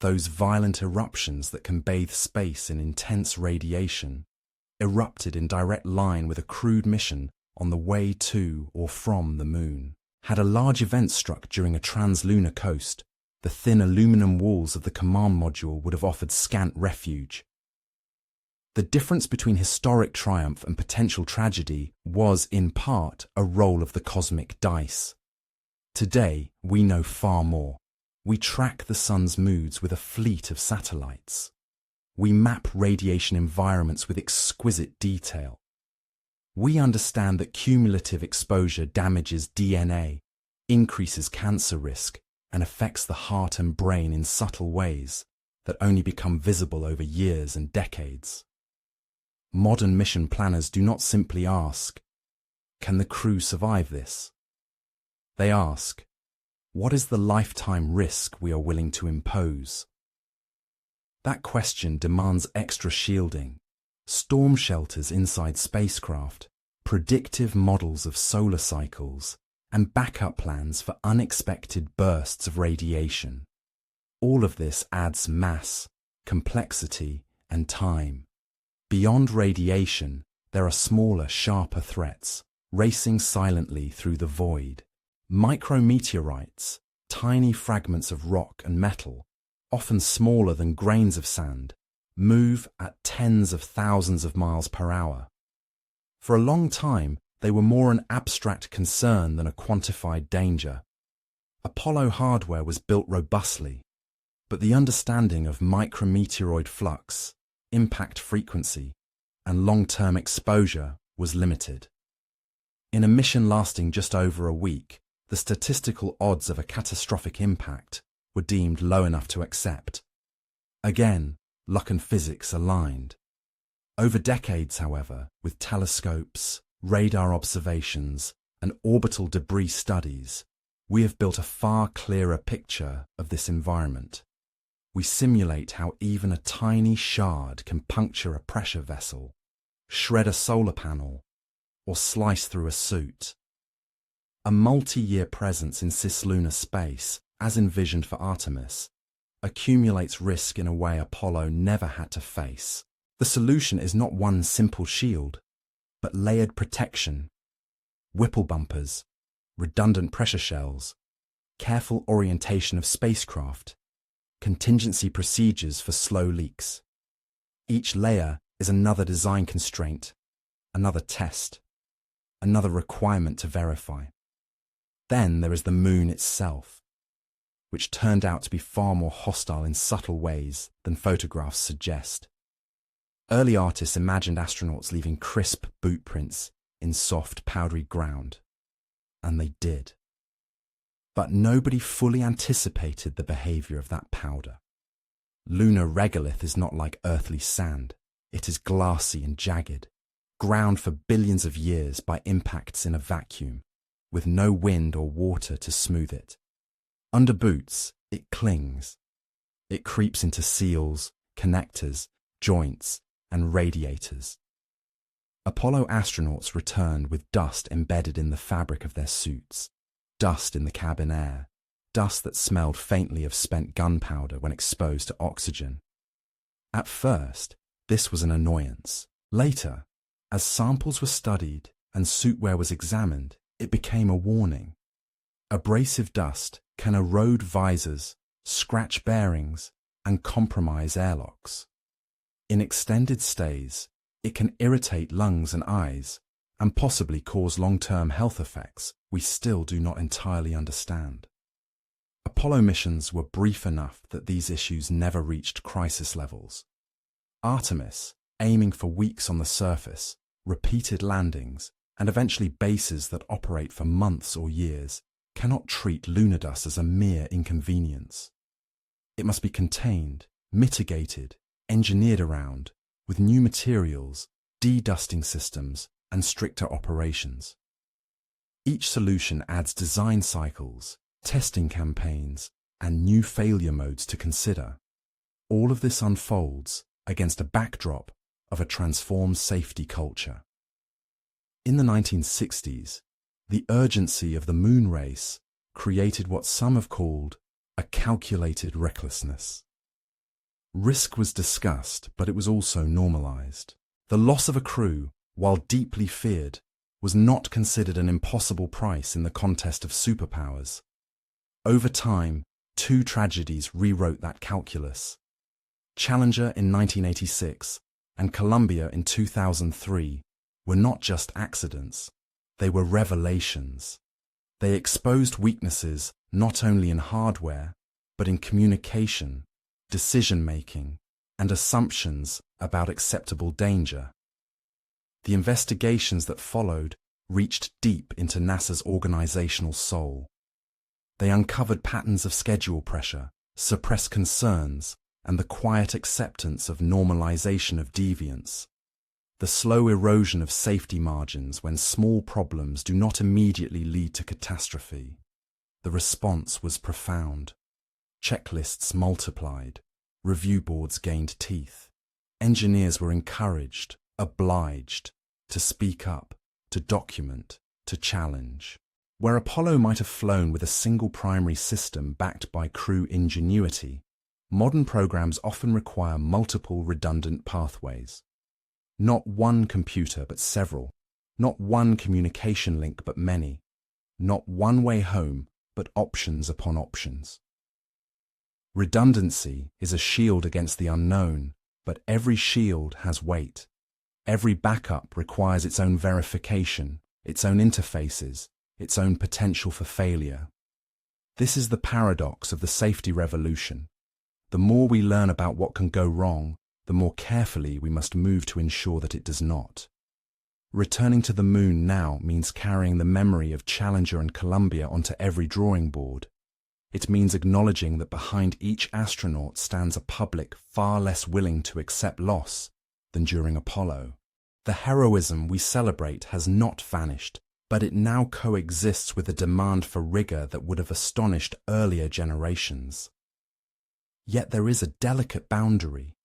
[SPEAKER 1] those violent eruptions that can bathe space in intense radiation, erupted in direct line with a crewed mission on the way to or from the moon. Had a large event struck during a trans-lunar coast, the thin aluminum walls of the command module would have offered scant refuge. The difference between historic triumph and potential tragedy was, in part, a roll of the cosmic dice. Today, we know far more. We track the sun's moods with a fleet of satellites. We map radiation environments with exquisite detail. We understand that cumulative exposure damages DNA, increases cancer risk, and affects the heart and brain in subtle ways that only become visible over years and decades. Modern mission planners do not simply ask, can the crew survive this? They ask, what is the lifetime risk we are willing to impose? That question demands extra shielding, storm shelters inside spacecraft, predictive models of solar cycles, and backup plans for unexpected bursts of radiation. All of this adds mass, complexity, and time. Beyond radiation, there are smaller, sharper threats, racing silently through the void. Micrometeorites, tiny fragments of rock and metal, often smaller than grains of sand, move at tens of thousands of miles per hour. For a long time, they were more an abstract concern than a quantified danger. Apollo hardware was built robustly, but the understanding of micrometeoroid flux, impact frequency, and long-term exposure was limited. In a mission lasting just over a week, the statistical odds of a catastrophic impact were deemed low enough to accept. Again, luck and physics aligned. Over decades, however, with telescopes, radar observations, and orbital debris studies, we have built a far clearer picture of this environment. We simulate how even a tiny shard can puncture a pressure vessel, shred a solar panel, or slice through a suit. A multi-year presence in cislunar space, as envisioned for Artemis, accumulates risk in a way Apollo never had to face. The solution is not one simple shield, but layered protection, Whipple bumpers, redundant pressure shells, careful orientation of spacecraft, contingency procedures for slow leaks. Each layer is another design constraint, another test, another requirement to verify. Then there is the moon itself, which turned out to be far more hostile in subtle ways than photographs suggest. Early artists imagined astronauts leaving crisp boot prints in soft, powdery ground, and they did. But nobody fully anticipated the behavior of that powder. Lunar regolith is not like earthly sand. It is glassy and jagged, ground for billions of years by impacts in a vacuum, with no wind or water to smooth it. Under boots, it clings. It creeps into seals, connectors, joints, and radiators. Apollo astronauts returned with dust embedded in the fabric of their suits, dust in the cabin air, dust that smelled faintly of spent gunpowder when exposed to oxygen. At first, this was an annoyance. Later, as samples were studied and suit wear was examined, it became a warning. Abrasive dust can erode visors, scratch bearings, and compromise airlocks. In extended stays, it can irritate lungs and eyes, and possibly cause long-term health effects we still do not entirely understand. Apollo missions were brief enough that these issues never reached crisis levels. Artemis, aiming for weeks on the surface, repeated landings, and eventually bases that operate for months or years, cannot treat lunar dust as a mere inconvenience. It must be contained, mitigated, engineered around, with new materials, de-dusting systems, and stricter operations. Each solution adds design cycles, testing campaigns, and new failure modes to consider. All of this unfolds against a backdrop of a transformed safety culture. In the 1960s, the urgency of the moon race created what some have called a calculated recklessness. Risk was discussed, but it was also normalized. The loss of a crew, while deeply feared, was not considered an impossible price in the contest of superpowers. Over time, two tragedies rewrote that calculus. Challenger in 1986 and Columbia in 2003 were not just accidents, they were revelations. They exposed weaknesses not only in hardware, but in communication, decision-making, and assumptions about acceptable danger. The investigations that followed reached deep into NASA's organizational soul. They uncovered patterns of schedule pressure, suppressed concerns, and the quiet acceptance of normalization of deviance. The slow erosion of safety margins when small problems do not immediately lead to catastrophe. The response was profound. Checklists multiplied. Review boards gained teeth. Engineers were encouraged, obliged, to speak up, to document, to challenge. Where Apollo might have flown with a single primary system backed by crew ingenuity, modern programs often require multiple redundant pathways. Not one computer, but several. Not one communication link, but many. Not one way home, but options upon options. Redundancy is a shield against the unknown, but every shield has weight. Every backup requires its own verification, its own interfaces, its own potential for failure. This is the paradox of the safety revolution. The more we learn about what can go wrong, the more carefully we must move to ensure that it does not. Returning to the moon now means carrying the memory of Challenger and Columbia onto every drawing board. It means acknowledging that behind each astronaut stands a public far less willing to accept loss than during Apollo. The heroism we celebrate has not vanished, but it now coexists with a demand for rigor that would have astonished earlier generations. Yet there is a delicate boundary.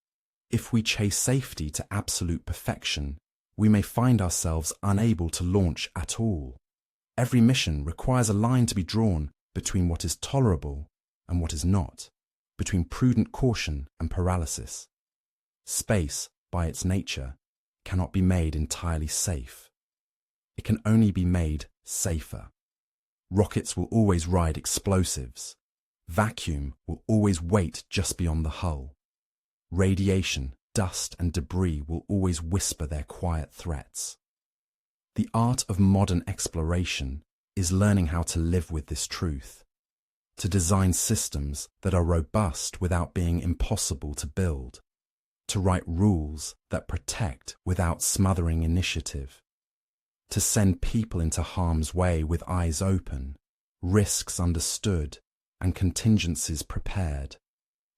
[SPEAKER 1] If we chase safety to absolute perfection, we may find ourselves unable to launch at all. Every mission requires a line to be drawn between what is tolerable and what is not, between prudent caution and paralysis. Space, by its nature, cannot be made entirely safe. It can only be made safer. Rockets will always ride explosives. Vacuum will always wait just beyond the hull. Radiation, dust, and debris will always whisper their quiet threats. The art of modern exploration is learning how to live with this truth, to design systems that are robust without being impossible to build, to write rules that protect without smothering initiative, to send people into harm's way with eyes open, risks understood, and contingencies prepared,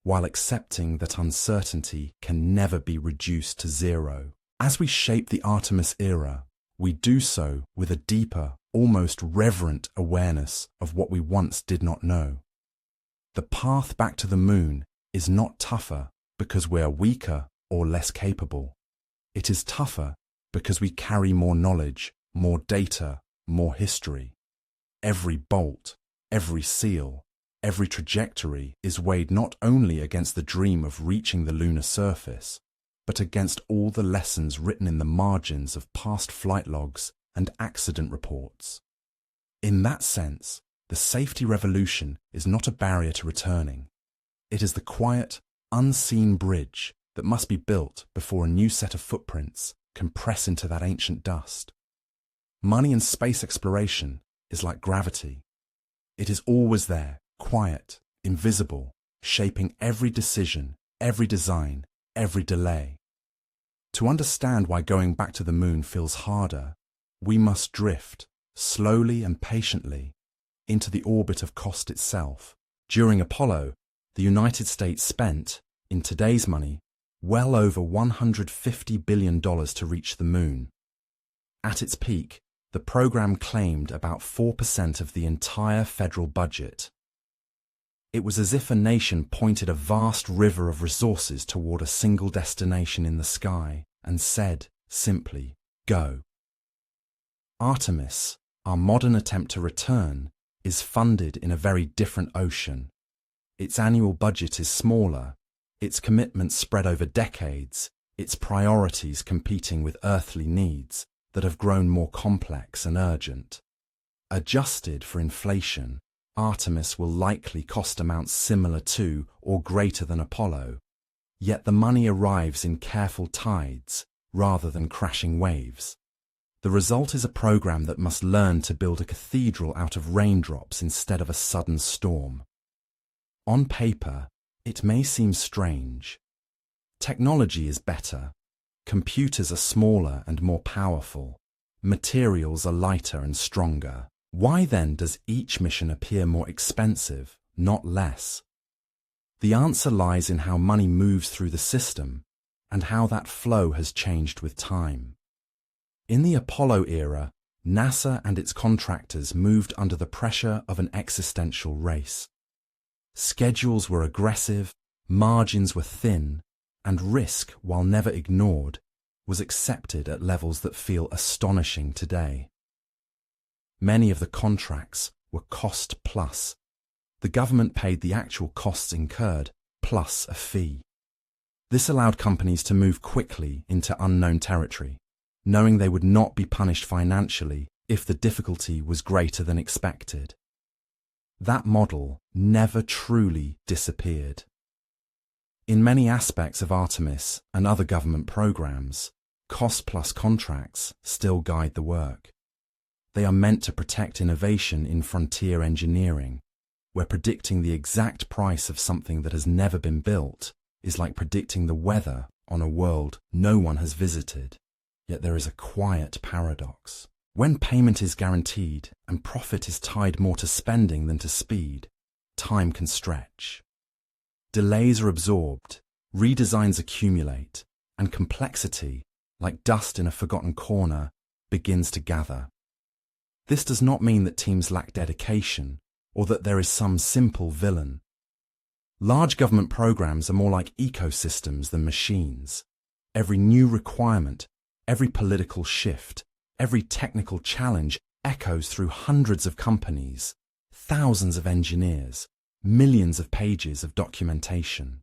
[SPEAKER 1] while accepting that uncertainty can never be reduced to zero. As we shape the Artemis era, we do so with a deeper, almost reverent awareness of what we once did not know. The path back to the moon is not tougher because we are weaker or less capable. It is tougher because we carry more knowledge, more data, more history. Every bolt, every seal, every trajectory is weighed not only against the dream of reaching the lunar surface, but against all the lessons written in the margins of past flight logs and accident reports. In that sense, the safety revolution is not a barrier to returning. It is the quiet, unseen bridge that must be built before a new set of footprints can press into that ancient dust. Money in space exploration is like gravity. It is always there, quiet, invisible, shaping every decision, every design, every delay. To understand why going back to the moon feels harder, we must drift, slowly and patiently, into the orbit of cost itself. During Apollo, the United States spent, in today's money, well over $150 billion to reach the moon. At its peak, the program claimed about 4% of the entire federal budget. It was as if a nation pointed a vast river of resources toward a single destination in the sky and said, simply, go. Artemis, our modern attempt to return, is funded in a very different ocean. Its annual budget is smaller, its commitments spread over decades, its priorities competing with earthly needs that have grown more complex and urgent. Adjusted for inflation, Artemis will likely cost amounts similar to or greater than Apollo, yet the money arrives in careful tides rather than crashing waves. The result is a program that must learn to build a cathedral out of raindrops instead of a sudden storm. On paper, it may seem strange. Technology is better. Computers are smaller and more powerful. Materials are lighter and stronger. Why then does each mission appear more expensive, not less? The answer lies in how money moves through the system and how that flow has changed with time. In the Apollo era, NASA and its contractors moved under the pressure of an existential race. Schedules were aggressive, margins were thin, and risk, while never ignored, was accepted at levels that feel astonishing today. Many of the contracts were cost plus. The government paid the actual costs incurred, plus a fee. This allowed companies to move quickly into unknown territory, knowing they would not be punished financially if the difficulty was greater than expected. That model never truly disappeared. In many aspects of Artemis and other government programs, cost-plus contracts still guide the work. They are meant to protect innovation in frontier engineering, where predicting the exact price of something that has never been built is like predicting the weather on a world no one has visited. Yet there is a quiet paradox. When payment is guaranteed and profit is tied more to spending than to speed, time can stretch. Delays are absorbed, redesigns accumulate, and complexity, like dust in a forgotten corner, begins to gather. This does not mean that teams lack dedication or that there is some simple villain. Large government programs are more like ecosystems than machines. Every new requirement, every political shift, every technical challenge echoes through hundreds of companies, thousands of engineers, millions of pages of documentation.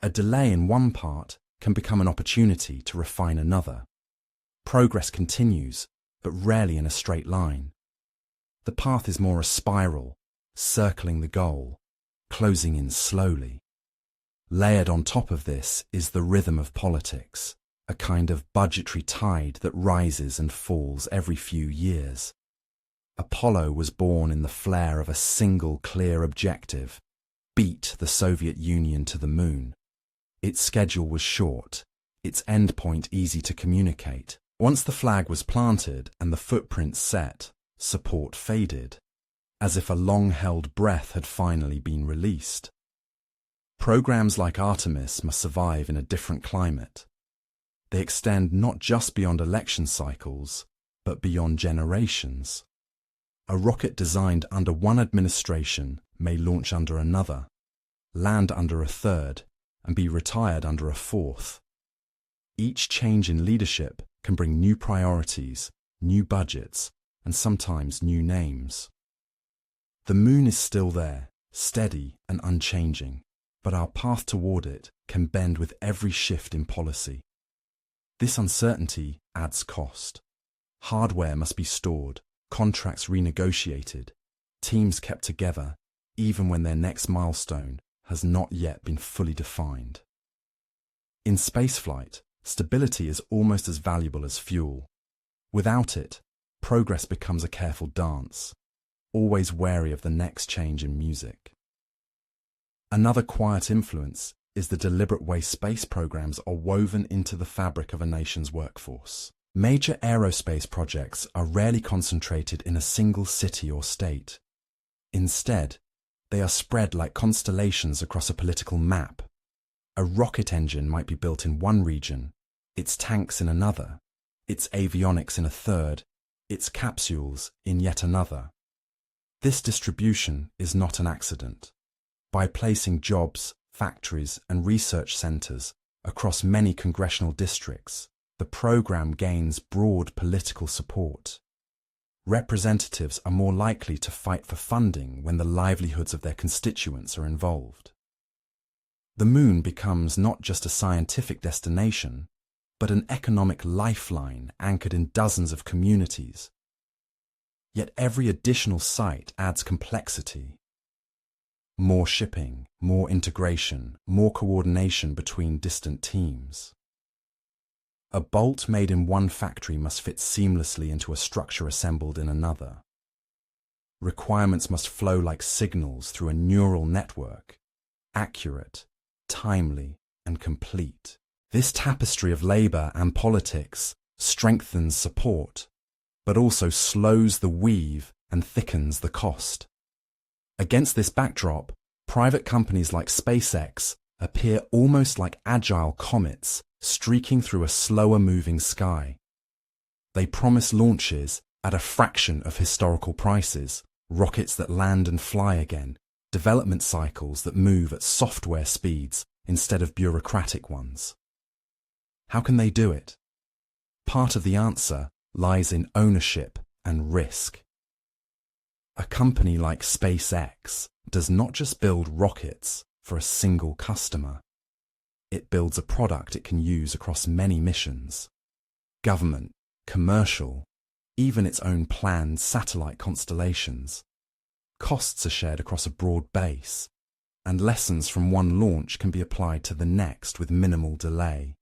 [SPEAKER 1] A delay in one part can become an opportunity to refine another. Progress continues, but rarely in a straight line. The path is more a spiral, circling the goal, closing in slowly. Layered on top of this is the rhythm of politics, a kind of budgetary tide that rises and falls every few years. Apollo was born in the flare of a single clear objective: beat the Soviet Union to the moon. Its schedule was short, its endpoint easy to communicate. Once the flag was planted and the footprints set, support faded, as if a long-held breath had finally been released. Programs like Artemis must survive in a different climate. They extend not just beyond election cycles, but beyond generations. A rocket designed under one administration may launch under another, land under a third, and be retired under a fourth. Each change in leadership can bring new priorities, new budgets, and sometimes new names. The moon is still there, steady and unchanging, but our path toward it can bend with every shift in policy. This uncertainty adds cost. Hardware must be stored, contracts renegotiated, teams kept together, even when their next milestone has not yet been fully defined. In spaceflight, stability is almost as valuable as fuel. Without it, progress becomes a careful dance, always wary of the next change in music. Another quiet influence is the deliberate way space programs are woven into the fabric of a nation's workforce. Major aerospace projects are rarely concentrated in a single city or state. Instead, they are spread like constellations across a political map. A rocket engine might be built in one region, its tanks in another, its avionics in a third, its capsules in yet another. This distribution is not an accident. By placing jobs, factories, and research centers across many congressional districts, the program gains broad political support. Representatives are more likely to fight for funding when the livelihoods of their constituents are involved. The moon becomes not just a scientific destination, but an economic lifeline anchored in dozens of communities. Yet every additional site adds complexity. More shipping, more integration, more coordination between distant teams. A bolt made in one factory must fit seamlessly into a structure assembled in another. Requirements must flow like signals through a neural network, accurate, timely, and complete. This tapestry of labor and politics strengthens support, but also slows the weave and thickens the cost. Against this backdrop, private companies like SpaceX appear almost like agile comets streaking through a slower-moving sky. They promise launches at a fraction of historical prices, rockets that land and fly again, development cycles that move at software speeds instead of bureaucratic ones. How can they do it? Part of the answer lies in ownership and risk. A company like SpaceX does not just build rockets for a single customer. It builds a product it can use across many missions. Government, commercial, even its own planned satellite constellations. Costs are shared across a broad base, and lessons from one launch can be applied to the next with minimal delay.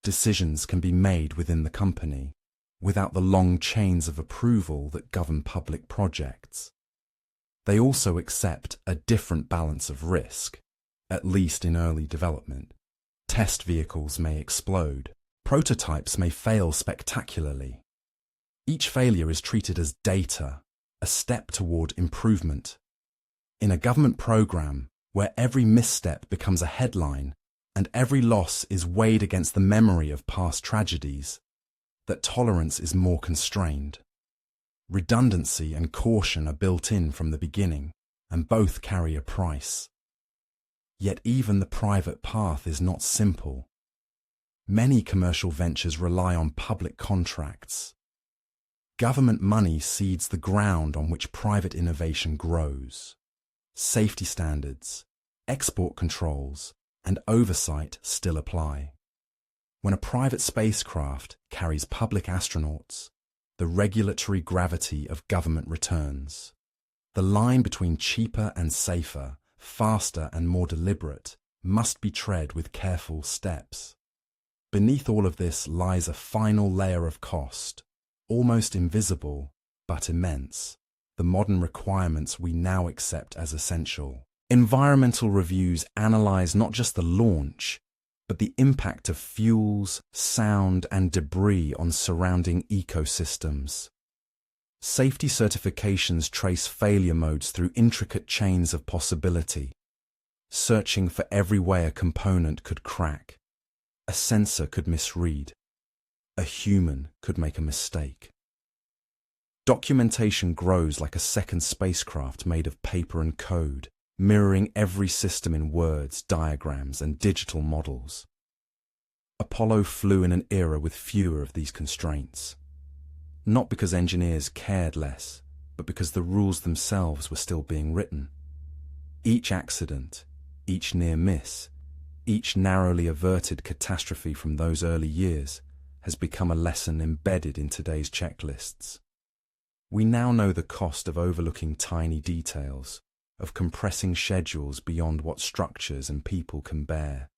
[SPEAKER 1] Decisions can be made within the company, without the long chains of approval that govern public projects. They also accept a different balance of risk, at least in early development. Test vehicles may explode. Prototypes may fail spectacularly. Each failure is treated as data, a step toward improvement. In a government program, where every misstep becomes a headline, and every loss is weighed against the memory of past tragedies, that tolerance is more constrained. Redundancy and caution are built in from the beginning, and both carry a price. Yet even the private path is not simple. Many commercial ventures rely on public contracts. Government money seeds the ground on which private innovation grows. Safety standards, export controls, and oversight still apply. When a private spacecraft carries public astronauts, the regulatory gravity of government returns. The line between cheaper and safer, faster and more deliberate, must be tread with careful steps. Beneath all of this lies a final layer of cost, almost invisible, but immense, the modern requirements we now accept as essential. Environmental reviews analyze not just the launch, but the impact of fuels, sound, and debris on surrounding ecosystems. Safety certifications trace failure modes through intricate chains of possibility, searching for every way a component could crack. A sensor could misread. A human could make a mistake. Documentation grows like a second spacecraft made of paper and code, mirroring every system in words, diagrams, and digital models. Apollo flew in an era with fewer of these constraints. Not because engineers cared less, but because the rules themselves were still being written. Each accident, each near miss, each narrowly averted catastrophe from those early years has become a lesson embedded in today's checklists. We now know the cost of overlooking tiny details, of compressing schedules beyond what structures and people can bear.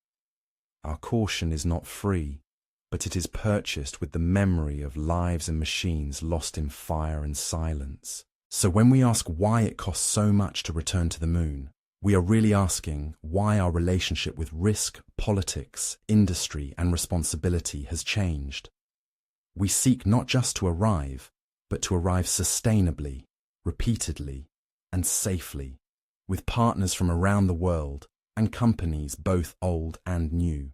[SPEAKER 1] Our caution is not free, but it is purchased with the memory of lives and machines lost in fire and silence. So when we ask why it costs so much to return to the moon, we are really asking why our relationship with risk, politics, industry, and responsibility has changed. We seek not just to arrive, but to arrive sustainably, repeatedly, and safely, with partners from around the world and companies both old and new.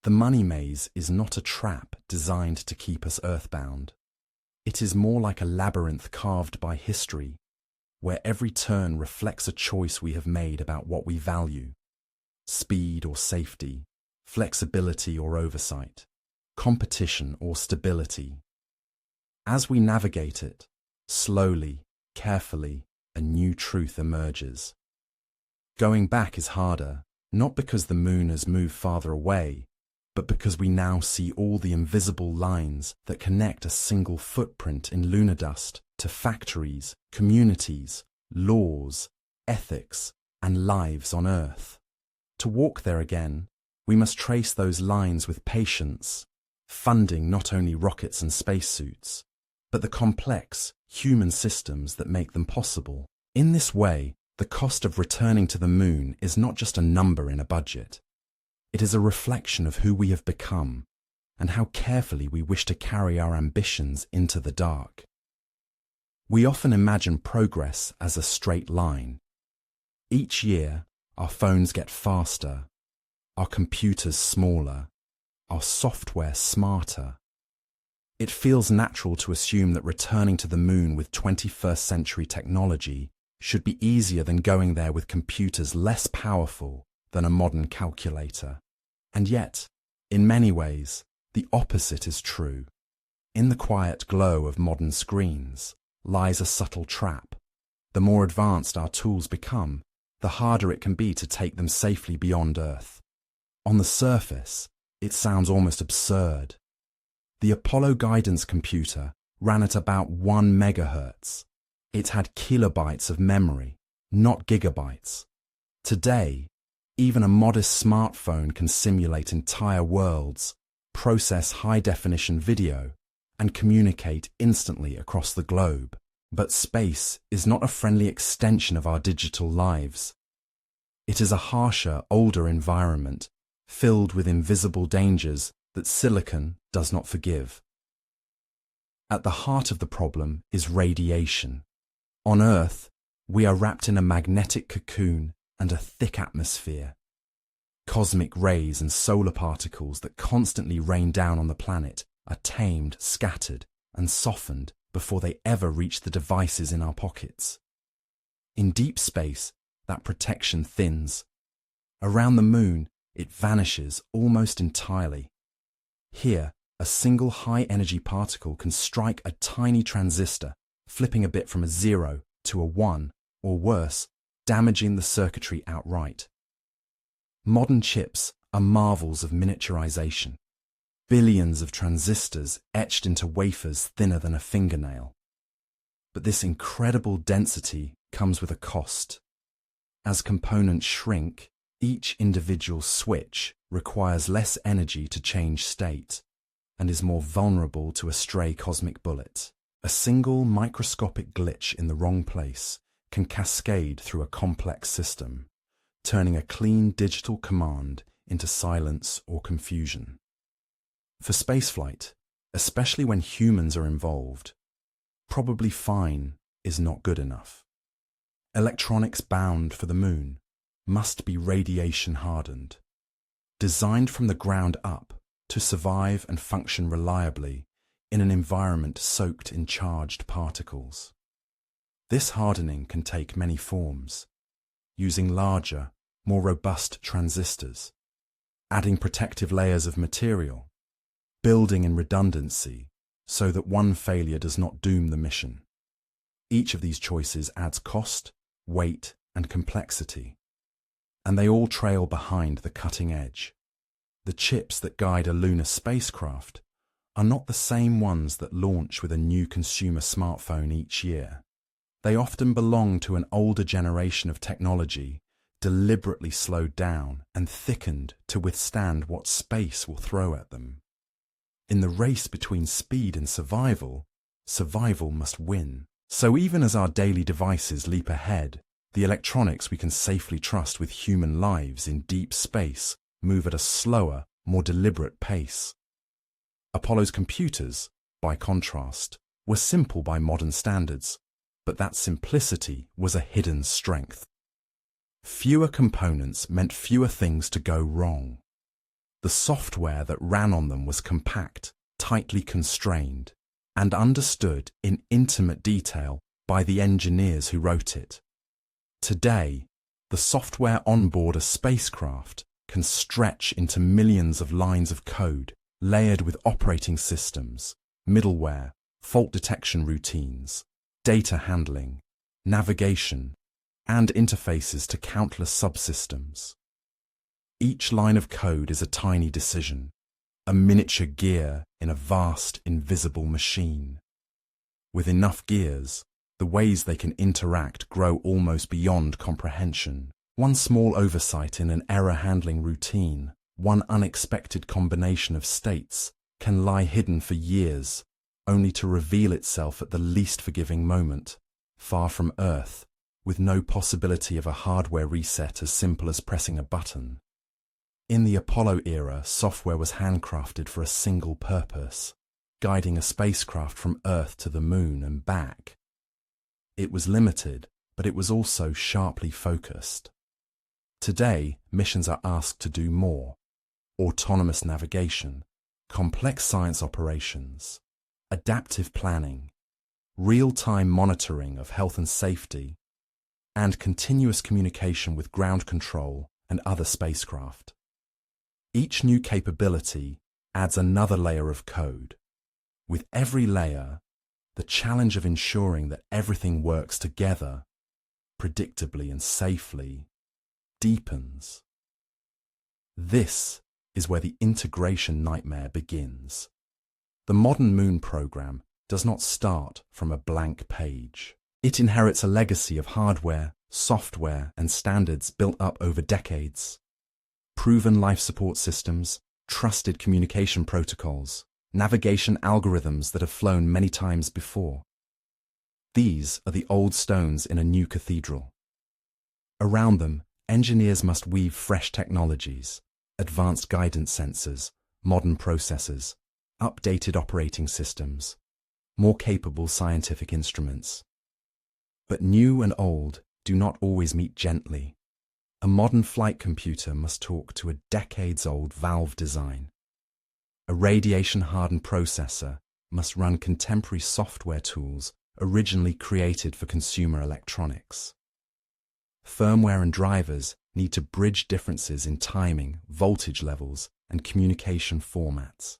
[SPEAKER 1] The money maze is not a trap designed to keep us earthbound. It is more like a labyrinth carved by history, where every turn reflects a choice we have made about what we value: speed or safety, flexibility or oversight, competition or stability. As we navigate it, slowly, carefully, a new truth emerges. Going back is harder, not because the moon has moved farther away, but because we now see all the invisible lines that connect a single footprint in lunar dust to factories, communities, laws, ethics, and lives on Earth. To walk there again, we must trace those lines with patience, funding not only rockets and spacesuits, but the complex, human systems that make them possible. In this way, the cost of returning to the moon is not just a number in a budget. It is a reflection of who we have become and how carefully we wish to carry our ambitions into the dark. We often imagine progress as a straight line. Each year, our phones get faster, our computers smaller, our software smarter. It feels natural to assume that returning to the moon with 21st century technology should be easier than going there with computers less powerful than a modern calculator. And yet, in many ways, the opposite is true. In the quiet glow of modern screens lies a subtle trap. The more advanced our tools become, the harder it can be to take them safely beyond Earth. On the surface, it sounds almost absurd. The Apollo guidance computer ran at about 1 megahertz. It had kilobytes of memory, not gigabytes. Today, even a modest smartphone can simulate entire worlds, process high-definition video, and communicate instantly across the globe. But space is not a friendly extension of our digital lives. It is a harsher, older environment, filled with invisible dangers that silicon does not forgive. At the heart of the problem is radiation. On Earth, we are wrapped in a magnetic cocoon and a thick atmosphere. Cosmic rays and solar particles that constantly rain down on the planet are tamed, scattered, and softened before they ever reach the devices in our pockets. In deep space, that protection thins. Around the moon, it vanishes almost entirely. Here, a single high-energy particle can strike a tiny transistor, flipping a bit from a 0 to a 1, or worse, damaging the circuitry outright. Modern chips are marvels of miniaturization. Billions of transistors etched into wafers thinner than a fingernail. But this incredible density comes with a cost. As components shrink, each individual switch requires less energy to change state and is more vulnerable to a stray cosmic bullet. A single microscopic glitch in the wrong place can cascade through a complex system, turning a clean digital command into silence or confusion. For spaceflight, especially when humans are involved, probably fine is not good enough. Electronics bound for the moon must be radiation hardened, designed from the ground up to survive and function reliably in an environment soaked in charged particles. This hardening can take many forms, using larger, more robust transistors, adding protective layers of material, building in redundancy so that one failure does not doom the mission. Each of these choices adds cost, weight, and complexity, and they all trail behind the cutting edge. The chips that guide a lunar spacecraft are not the same ones that launch with a new consumer smartphone each year. They often belong to an older generation of technology, deliberately slowed down and thickened to withstand what space will throw at them. In the race between speed and survival, survival must win. So even as our daily devices leap ahead, the electronics we can safely trust with human lives in deep space move at a slower, more deliberate pace. Apollo's computers, by contrast, were simple by modern standards, but that simplicity was a hidden strength. Fewer components meant fewer things to go wrong. The software that ran on them was compact, tightly constrained, and understood in intimate detail by the engineers who wrote it. Today, the software on board a spacecraft can stretch into millions of lines of code layered with operating systems, middleware, fault detection routines, data handling, navigation, and interfaces to countless subsystems. Each line of code is a tiny decision, a miniature gear in a vast, invisible machine. With enough gears, the ways they can interact grow almost beyond comprehension. One small oversight in an error-handling routine, one unexpected combination of states, can lie hidden for years, only to reveal itself at the least forgiving moment, far from Earth, with no possibility of a hardware reset as simple as pressing a button. In the Apollo era, software was handcrafted for a single purpose, guiding a spacecraft from Earth to the Moon and back. It was limited, but it was also sharply focused. Today, missions are asked to do more: autonomous navigation, complex science operations, adaptive planning, real-time monitoring of health and safety, and continuous communication with ground control and other spacecraft. Each new capability adds another layer of code. With every layer, the challenge of ensuring that everything works together, predictably and safely, deepens. This is where the integration nightmare begins. The modern Moon program does not start from a blank page. It inherits a legacy of hardware, software, and standards built up over decades. Proven life support systems, trusted communication protocols, navigation algorithms that have flown many times before. These are the old stones in a new cathedral. Around them, engineers must weave fresh technologies, advanced guidance sensors, modern processors, updated operating systems, more capable scientific instruments. But new and old do not always meet gently. A modern flight computer must talk to a decades-old valve design. A radiation-hardened processor must run contemporary software tools originally created for consumer electronics. Firmware and drivers need to bridge differences in timing, voltage levels, and communication formats.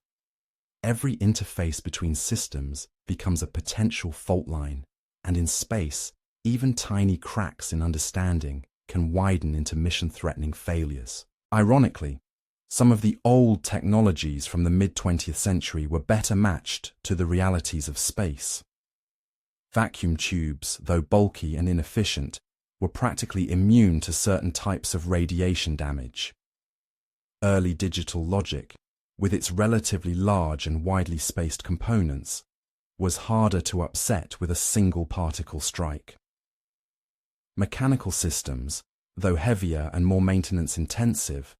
[SPEAKER 1] Every interface between systems becomes a potential fault line, and in space, even tiny cracks in understanding can widen into mission-threatening failures. Ironically, some of the old technologies from the mid-20th century were better matched to the realities of space. Vacuum tubes, though bulky and inefficient, were practically immune to certain types of radiation damage. Early digital logic, with its relatively large and widely spaced components, was harder to upset with a single particle strike. Mechanical systems, though heavier and more maintenance-intensive,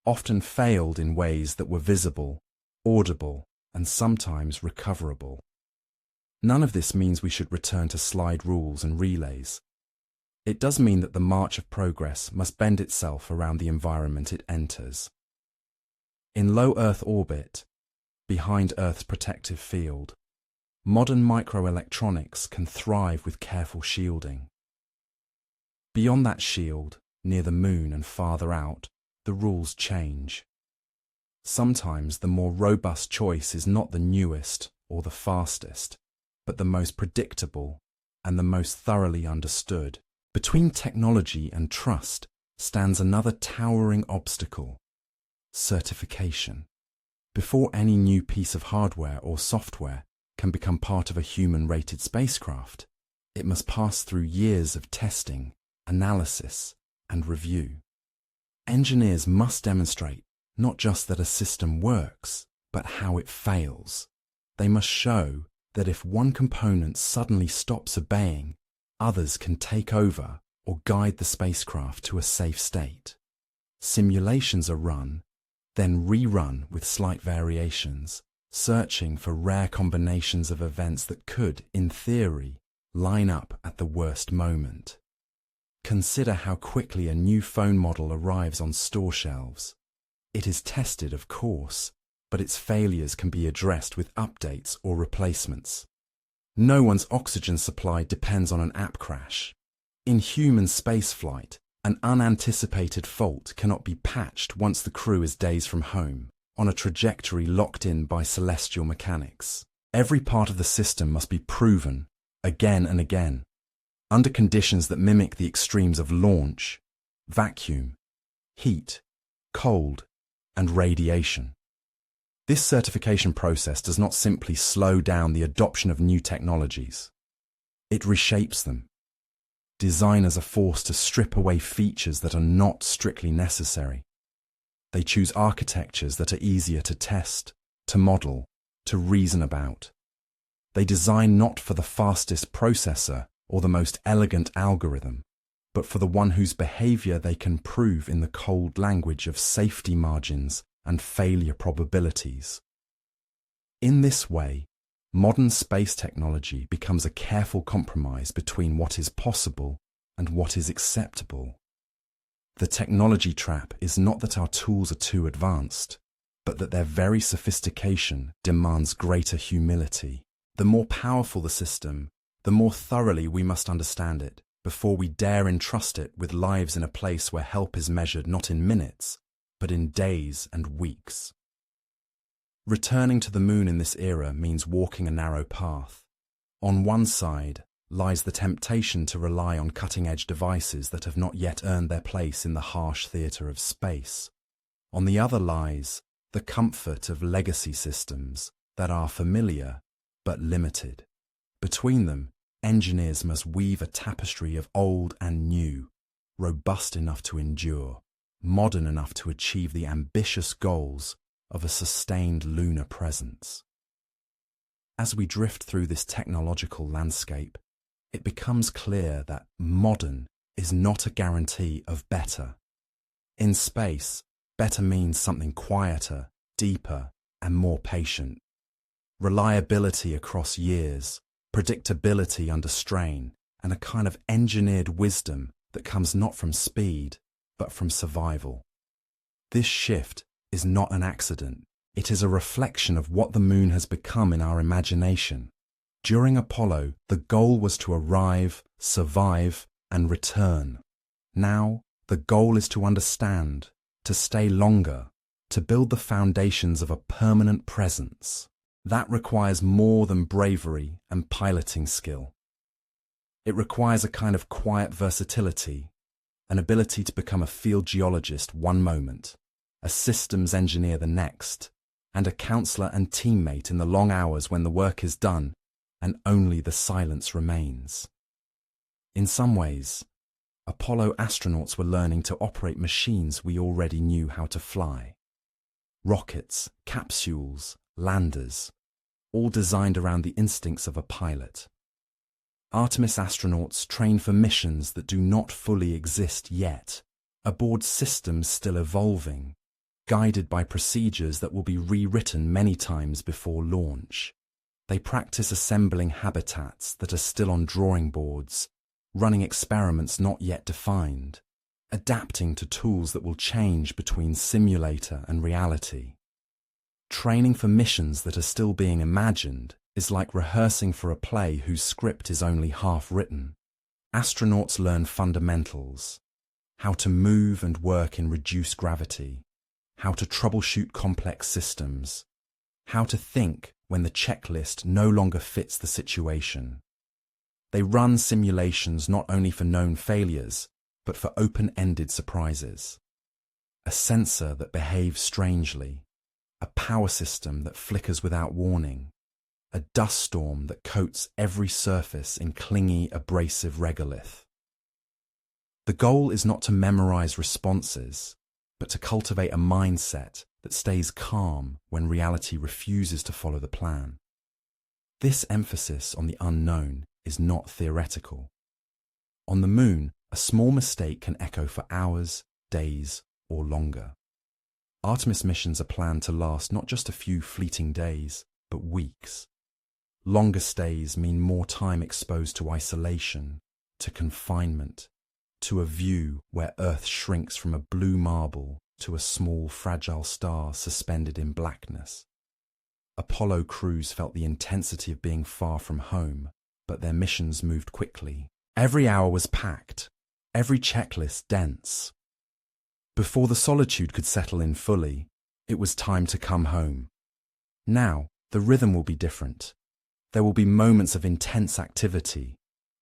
[SPEAKER 1] often failed in ways that were visible, audible, and sometimes recoverable. None of this means we should return to slide rules and relays. It does mean that the march of progress must bend itself around the environment it enters. In low Earth orbit, behind Earth's protective field, modern microelectronics can thrive with careful shielding. Beyond that shield, near the moon and farther out, the rules change. Sometimes the more robust choice is not the newest or the fastest, but the most predictable and the most thoroughly understood. Between technology and trust stands another towering obstacle: certification. Before any new piece of hardware or software can become part of a human-rated spacecraft, it must pass through years of testing, analysis, and review. Engineers must demonstrate not just that a system works, but how it fails. They must show that if one component suddenly stops obeying, others can take over or guide the spacecraft to a safe state. Simulations are run, then rerun with slight variations, searching for rare combinations of events that could, in theory, line up at the worst moment. Consider how quickly a new phone model arrives on store shelves. It is tested, of course, but its failures can be addressed with updates or replacements. No one's oxygen supply depends on an app crash. In human spaceflight, an unanticipated fault cannot be patched once the crew is days from home, on a trajectory locked in by celestial mechanics. Every part of the system must be proven, again and again, under conditions that mimic the extremes of launch, vacuum, heat, cold, and radiation. This certification process does not simply slow down the adoption of new technologies. It reshapes them. Designers are forced to strip away features that are not strictly necessary. They choose architectures that are easier to test, to model, to reason about. They design not for the fastest processor or the most elegant algorithm, but for the one whose behavior they can prove in the cold language of safety margins and failure probabilities. In this way, modern space technology becomes a careful compromise between what is possible and what is acceptable. The technology trap is not that our tools are too advanced, but that their very sophistication demands greater humility. The more powerful the system, the more thoroughly we must understand it before we dare entrust it with lives in a place where help is measured not in minutes, but in days and weeks. Returning to the moon in this era means walking a narrow path. On one side lies the temptation to rely on cutting-edge devices that have not yet earned their place in the harsh theatre of space. On the other lies the comfort of legacy systems that are familiar but limited. Between them, engineers must weave a tapestry of old and new, robust enough to endure, modern enough to achieve the ambitious goals of a sustained lunar presence. As we drift through this technological landscape, it becomes clear that modern is not a guarantee of better. In space, better means something quieter, deeper, and more patient. Reliability across years, predictability under strain, and a kind of engineered wisdom that comes not from speed, but from survival. This shift is not an accident. It is a reflection of what the moon has become in our imagination. During Apollo, the goal was to arrive, survive, and return. Now, the goal is to understand, to stay longer, to build the foundations of a permanent presence. That requires more than bravery and piloting skill. It requires a kind of quiet versatility, an ability to become a field geologist one moment, a systems engineer the next, and a counselor and teammate in the long hours when the work is done and only the silence remains. In some ways, Apollo astronauts were learning to operate machines we already knew how to fly. Rockets, capsules, landers, all designed around the instincts of a pilot. Artemis astronauts train for missions that do not fully exist yet, aboard systems still evolving, guided by procedures that will be rewritten many times before launch. They practice assembling habitats that are still on drawing boards, running experiments not yet defined, adapting to tools that will change between simulator and reality. Training for missions that are still being imagined is like rehearsing for a play whose script is only half written. Astronauts learn fundamentals: how to move and work in reduced gravity, how to troubleshoot complex systems, how to think when the checklist no longer fits the situation. They run simulations not only for known failures, but for open-ended surprises. A sensor that behaves strangely, a power system that flickers without warning, a dust storm that coats every surface in clingy, abrasive regolith. The goal is not to memorize responses, but to cultivate a mindset that stays calm when reality refuses to follow the plan. This emphasis on the unknown is not theoretical. On the moon, a small mistake can echo for hours, days, or longer. Artemis missions are planned to last not just a few fleeting days, but weeks. Longer stays mean more time exposed to isolation, to confinement, to a view where Earth shrinks from a blue marble to a small, fragile star suspended in blackness. Apollo crews felt the intensity of being far from home, but their missions moved quickly. Every hour was packed, every checklist dense. Before the solitude could settle in fully, it was time to come home. Now, the rhythm will be different. There will be moments of intense activity,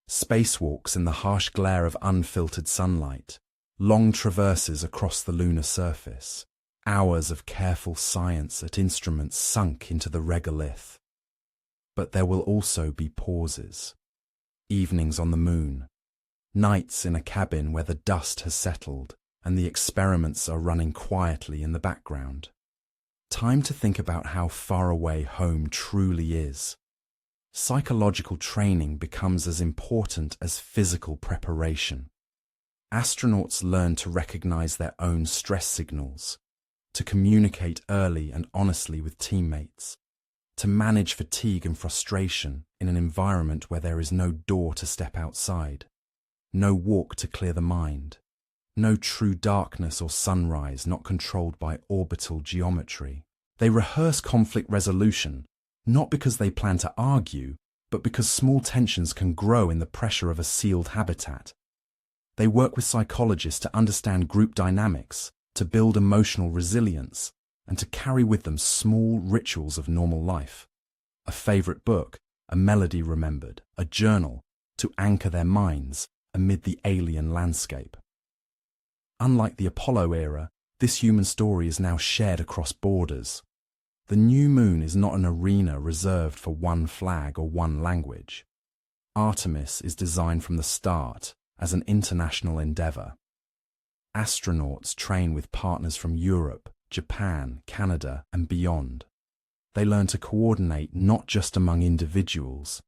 [SPEAKER 1] spacewalks in the harsh glare of unfiltered sunlight, long traverses across the lunar surface, hours of careful science at instruments sunk into the regolith. But there will also be pauses. Evenings on the moon, nights in a cabin where the dust has settled and the experiments are running quietly in the background. Time to think about how far away home truly is. Psychological training becomes as important as physical preparation. Astronauts learn to recognize their own stress signals, to communicate early and honestly with teammates, to manage fatigue and frustration in an environment where there is no door to step outside, no walk to clear the mind, no true darkness or sunrise not controlled by orbital geometry. They rehearse conflict resolution, not because they plan to argue, but because small tensions can grow in the pressure of a sealed habitat. They work with psychologists to understand group dynamics, to build emotional resilience, and to carry with them small rituals of normal life. A favorite book, a melody remembered, a journal, to anchor their minds amid the alien landscape. Unlike the Apollo era, this human story is now shared across borders. The new moon is not an arena reserved for one flag or one language. Artemis is designed from the start as an international endeavor. Astronauts train with partners from Europe, Japan, Canada, and beyond. They learn to coordinate not just among individuals,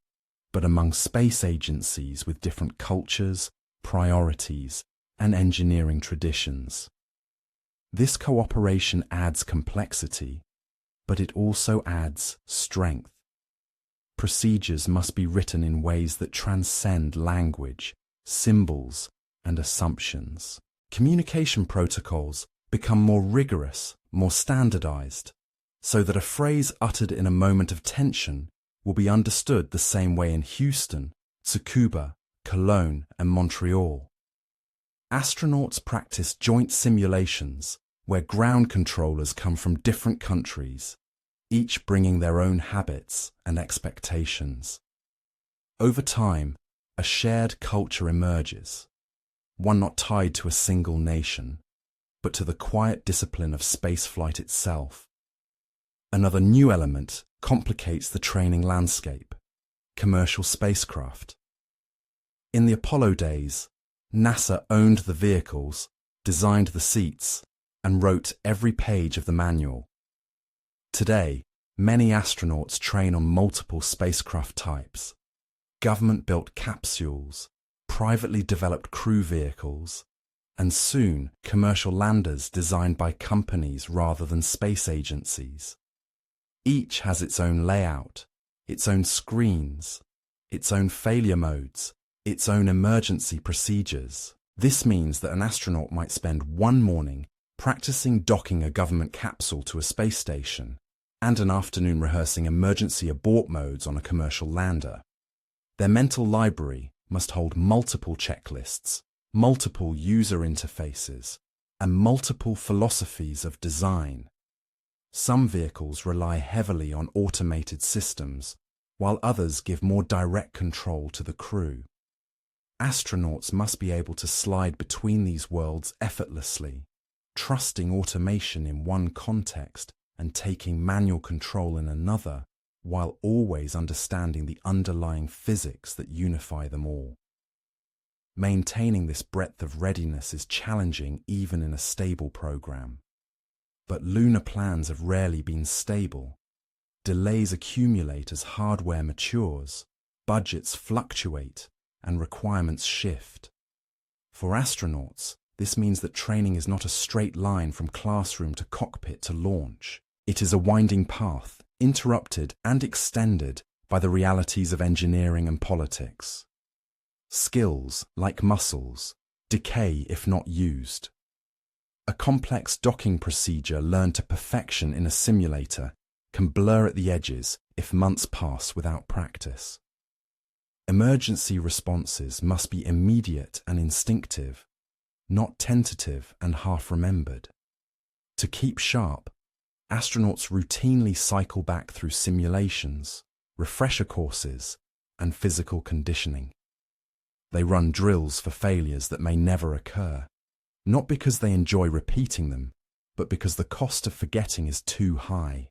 [SPEAKER 1] but among space agencies with different cultures, priorities, and engineering traditions. This cooperation adds complexity, but it also adds strength. Procedures must be written in ways that transcend language, symbols, and assumptions. communication protocols become more rigorous, more standardized, so that a phrase uttered in a moment of tension will be understood the same way in Houston, Tsukuba, Cologne, and Montreal. Astronauts practice joint simulations where ground controllers come from different countries, each bringing their own habits and expectations. Over time, a shared culture emerges, one not tied to a single nation, but to the quiet discipline of spaceflight itself. Another new element complicates the training landscape: commercial spacecraft. In the Apollo days, NASA owned the vehicles, designed the seats, and wrote every page of the manual. Today, many astronauts train on multiple spacecraft types: government-built capsules, privately developed crew vehicles, and soon commercial landers designed by companies rather than space agencies. Each has its own layout, its own screens, its own failure modes, its own emergency procedures. This means that an astronaut might spend one morning practicing docking a government capsule to a space station and an afternoon rehearsing emergency abort modes on a commercial lander. Their mental library must hold multiple checklists, multiple user interfaces, and multiple philosophies of design. Some vehicles rely heavily on automated systems, while others give more direct control to the crew. Astronauts must be able to slide between these worlds effortlessly, trusting automation in one context and taking manual control in another, while always understanding the underlying physics that unify them all. Maintaining this breadth of readiness is challenging even in a stable program. But lunar plans have rarely been stable. Delays accumulate as hardware matures, budgets fluctuate, and requirements shift. For astronauts, this means that training is not a straight line from classroom to cockpit to launch. It is a winding path, interrupted and extended by the realities of engineering and politics. Skills, like muscles, decay if not used. A complex docking procedure learned to perfection in a simulator can blur at the edges if months pass without practice. Emergency responses must be immediate and instinctive, not tentative and half-remembered. To keep sharp, astronauts routinely cycle back through simulations, refresher courses, and physical conditioning. They run drills for failures that may never occur, not because they enjoy repeating them, but because the cost of forgetting is too high.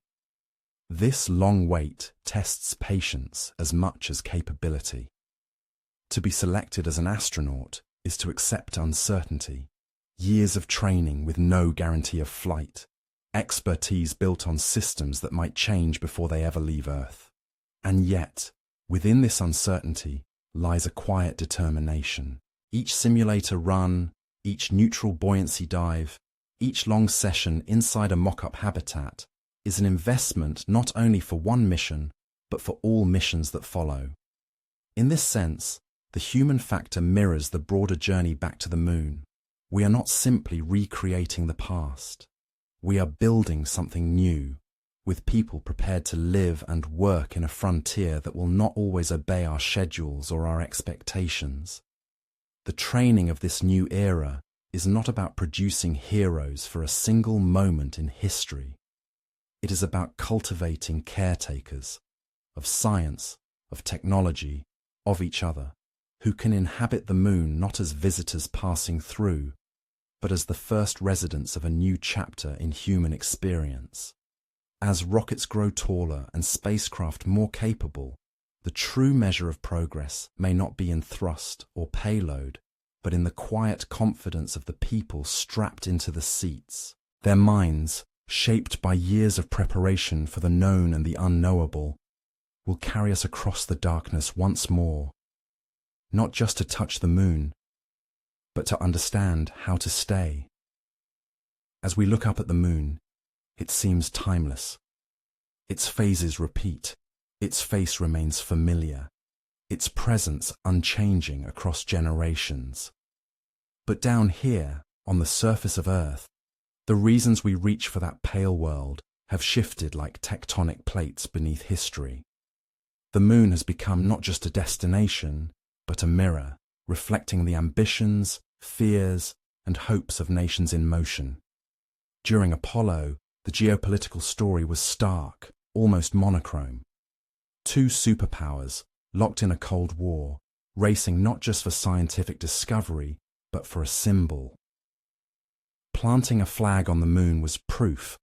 [SPEAKER 1] This long wait tests patience as much as capability. To be selected as an astronaut is to accept uncertainty, years of training with no guarantee of flight, expertise built on systems that might change before they ever leave Earth. And yet, within this uncertainty lies a quiet determination. Each simulator run, each neutral buoyancy dive, each long session inside a mock-up habitat is an investment not only for one mission, but for all missions that follow. In this sense, the human factor mirrors the broader journey back to the moon. We are not simply recreating the past. We are building something new, with people prepared to live and work in a frontier that will not always obey our schedules or our expectations. The training of this new era is not about producing heroes for a single moment in history. It is about cultivating caretakers of science, of technology, of each other, who can inhabit the moon not as visitors passing through, but as the first residents of a new chapter in human experience. As rockets grow taller and spacecraft more capable, the true measure of progress may not be in thrust or payload, but in the quiet confidence of the people strapped into the seats. Their minds, shaped by years of preparation for the known and the unknowable, will carry us across the darkness once more, not just to touch the moon, but to understand how to stay. As we look up at the moon, it seems timeless. Its phases repeat, its face remains familiar, its presence unchanging across generations. But down here, On the surface of Earth, the reasons we reach for that pale world have shifted like tectonic plates beneath history. The moon has become not just a destination, but a mirror, reflecting the ambitions, fears, and hopes of nations in motion. During Apollo, the geopolitical story was stark, almost monochrome. Two superpowers, locked in a Cold War, racing not just for scientific discovery, but for a symbol. Planting a flag on the moon was proof,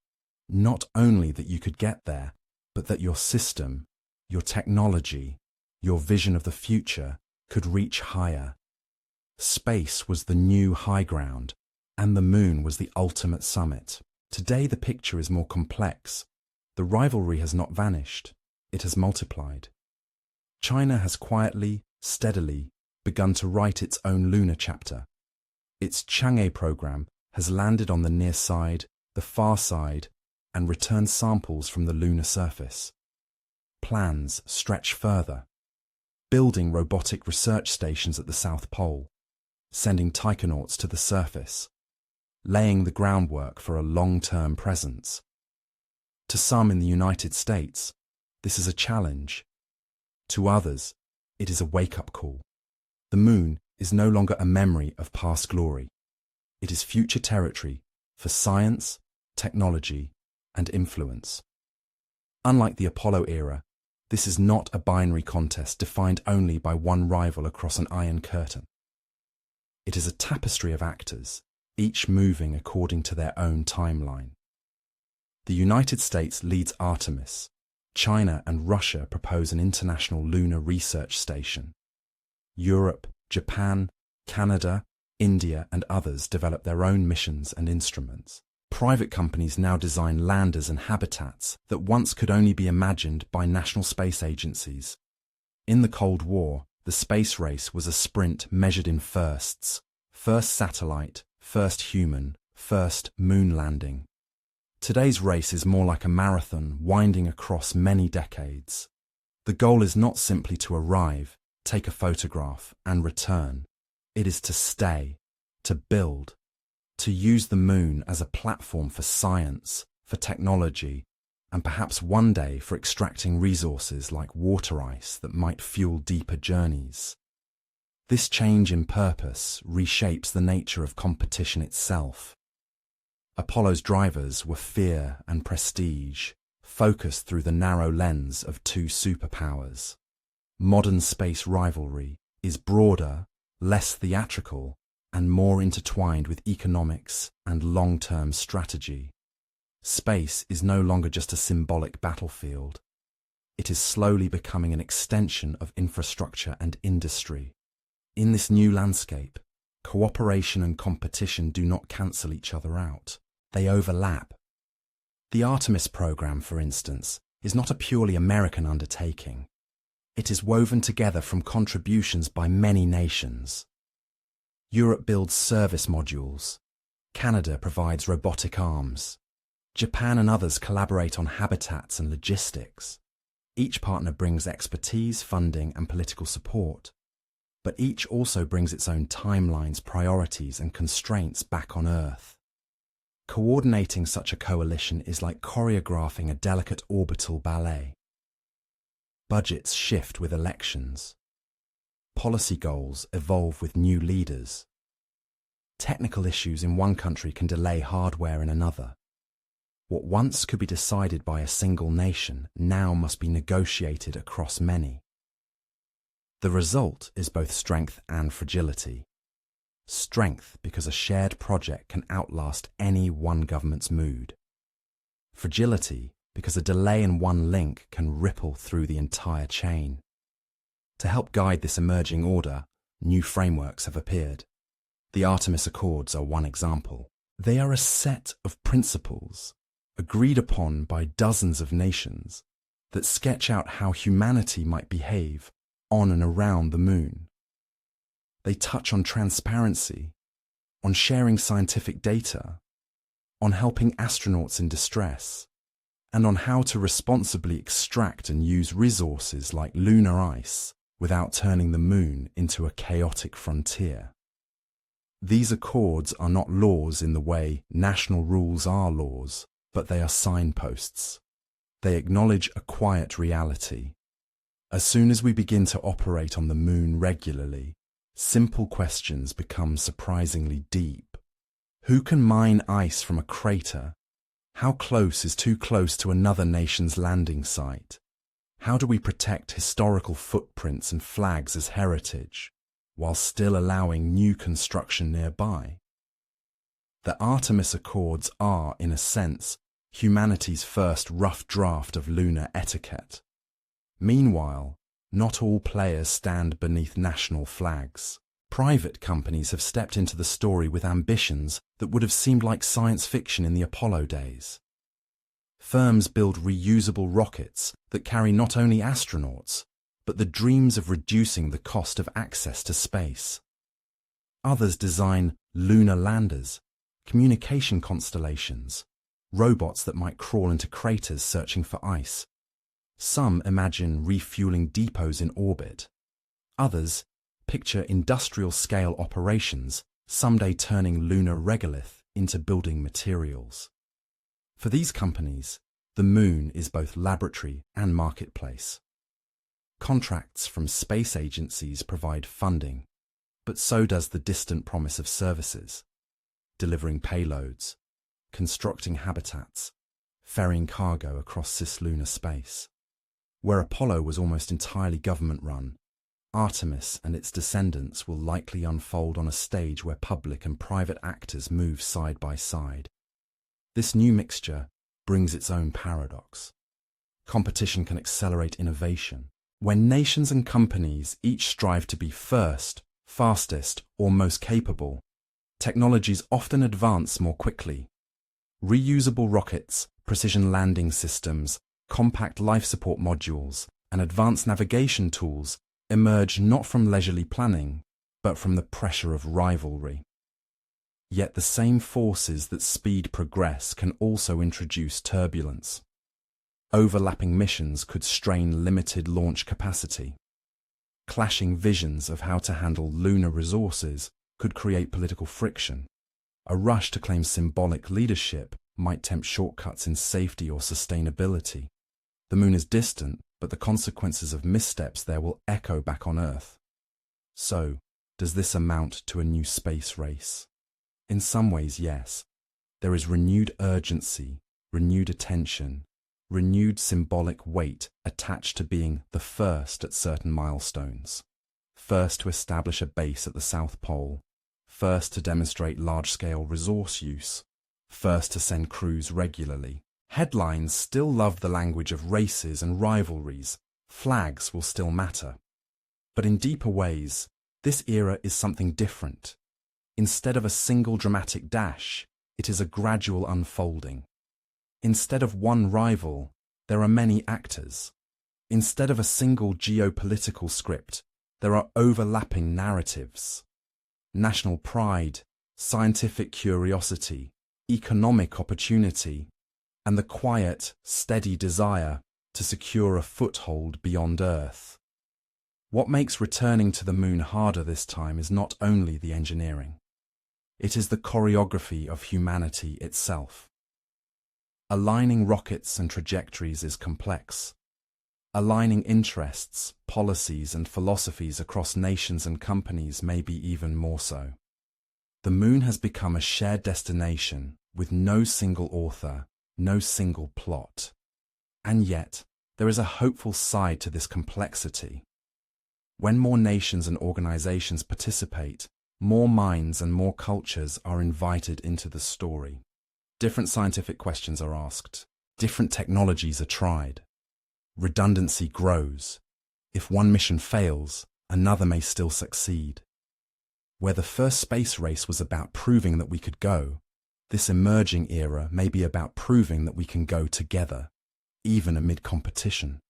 [SPEAKER 1] not only that you could get there, but that your system, your technology, your vision of the future could reach higher. Space was the new high ground, and the moon was the ultimate summit. Today the picture is more complex. The rivalry has not vanished, it has multiplied. China has quietly, steadily, begun to write its own lunar chapter. Its Chang'e program has landed on the near side, the far side, and returned samples from the lunar surface. Plans stretch further, building robotic research stations at the South Pole, sending taikonauts to the surface, laying the groundwork for a long-term presence. To some in the United States, this is a challenge. To others, it is a wake-up call. The moon is no longer a memory of past glory. It is future territory for science, technology, and influence. Unlike the Apollo era, this is not a binary contest defined only by one rival across an iron curtain. It is a tapestry of actors, each moving according to their own timeline. The United States leads Artemis. China and Russia propose an international lunar research station. Europe, Japan, Canada, India, and others develop their own missions and instruments. Private companies now design landers and habitats that once could only be imagined by national space agencies. In the Cold War, the space race was a sprint measured in firsts. First satellite, first human, first moon landing. Today's race is more like a marathon winding across many decades. The goal is not simply to arrive, take a photograph, and return. It is to stay, to build, to use the moon as a platform for science, for technology, and perhaps one day for extracting resources like water ice that might fuel deeper journeys. This change in purpose reshapes the nature of competition itself. Apollo's drivers were fear and prestige, focused through the narrow lens of two superpowers. Modern space rivalry is broader, less theatrical, and more intertwined with economics and long-term strategy. Space is no longer just a symbolic battlefield. It is slowly becoming an extension of infrastructure and industry. In this new landscape, cooperation and competition do not cancel each other out. They overlap. The Artemis program, for instance, is not a purely American undertaking. It is woven together from contributions by many nations. Europe builds service modules. Canada provides robotic arms. Japan and others collaborate on habitats and logistics. Each partner brings expertise, funding, and political support. But each also brings its own timelines, priorities, and constraints back on Earth. Coordinating such a coalition is like choreographing a delicate orbital ballet. Budgets shift with elections. Policy goals evolve with new leaders. Technical issues in one country can delay hardware in another. What once could be decided by a single nation now must be negotiated across many. The result is both strength and fragility. Strength because a shared project can outlast any one government's mood. Fragility because a delay in one link can ripple through the entire chain. To help guide this emerging order, new frameworks have appeared. The Artemis Accords are one example. They are a set of principles, agreed upon by dozens of nations, that sketch out how humanity might behave on and around the moon. They touch on transparency, on sharing scientific data, on helping astronauts in distress, and on how to responsibly extract and use resources like lunar ice without turning the moon into a chaotic frontier. These accords are not laws in the way national rules are laws, but they are signposts. They acknowledge a quiet reality. As soon as we begin to operate on the Moon regularly, simple questions become surprisingly deep. Who can mine ice from a crater? How close is too close to another nation's landing site? How do we protect historical footprints and flags as heritage, while still allowing new construction nearby? The Artemis Accords are, in a sense, humanity's first rough draft of lunar etiquette. Meanwhile, not all players stand beneath national flags. Private companies have stepped into the story with ambitions that would have seemed like science fiction in the Apollo days. Firms build reusable rockets that carry not only astronauts, but the dreams of reducing the cost of access to space. Others design lunar landers, communication constellations, robots that might crawl into craters searching for ice. Some imagine refueling depots in orbit. Others picture industrial-scale operations, someday turning lunar regolith into building materials. For these companies, the Moon is both laboratory and marketplace. Contracts from space agencies provide funding, but so does the distant promise of services, delivering payloads, constructing habitats, ferrying cargo across cislunar space. Where Apollo was almost entirely government-run, Artemis and its descendants will likely unfold on a stage where public and private actors move side by side. This new mixture brings its own paradox. Competition can accelerate innovation. When nations and companies each strive to be first, fastest, or most capable, technologies often advance more quickly. Reusable rockets, precision landing systems, compact life support modules, and advanced navigation tools emerge not from leisurely planning, but from the pressure of rivalry. Yet the same forces that speed progress can also introduce turbulence. Overlapping missions could strain limited launch capacity. Clashing visions of how to handle lunar resources could create political friction. A rush to claim symbolic leadership might tempt shortcuts in safety or sustainability. The Moon is distant, but the consequences of missteps there will echo back on Earth. So, does this amount to a new space race? In some ways, yes. There is renewed urgency, renewed attention, renewed symbolic weight attached to being the first at certain milestones. First to establish a base at the South Pole, first to demonstrate large-scale resource use, first to send crews regularly. Headlines still love the language of races and rivalries. Flags will still matter. But in deeper ways, this era is something different. Instead of a single dramatic dash, it is a gradual unfolding. Instead of one rival, there are many actors. Instead of a single geopolitical script, there are overlapping narratives. National pride, scientific curiosity, economic opportunity, and the quiet, steady desire to secure a foothold beyond Earth. What makes returning to the Moon harder this time is not only the engineering. It is the choreography of humanity itself. Aligning rockets and trajectories is complex. Aligning interests, policies, and philosophies across nations and companies may be even more so. The Moon has become a shared destination with no single author, no single plot. And yet, there is a hopeful side to this complexity. When more nations and organizations participate, more minds and more cultures are invited into the story. Different scientific questions are asked. Different technologies are tried. Redundancy grows. If one mission fails, another may still succeed. Where the first space race was about proving that we could go, this emerging era may be about proving that we can go together, even amid competition.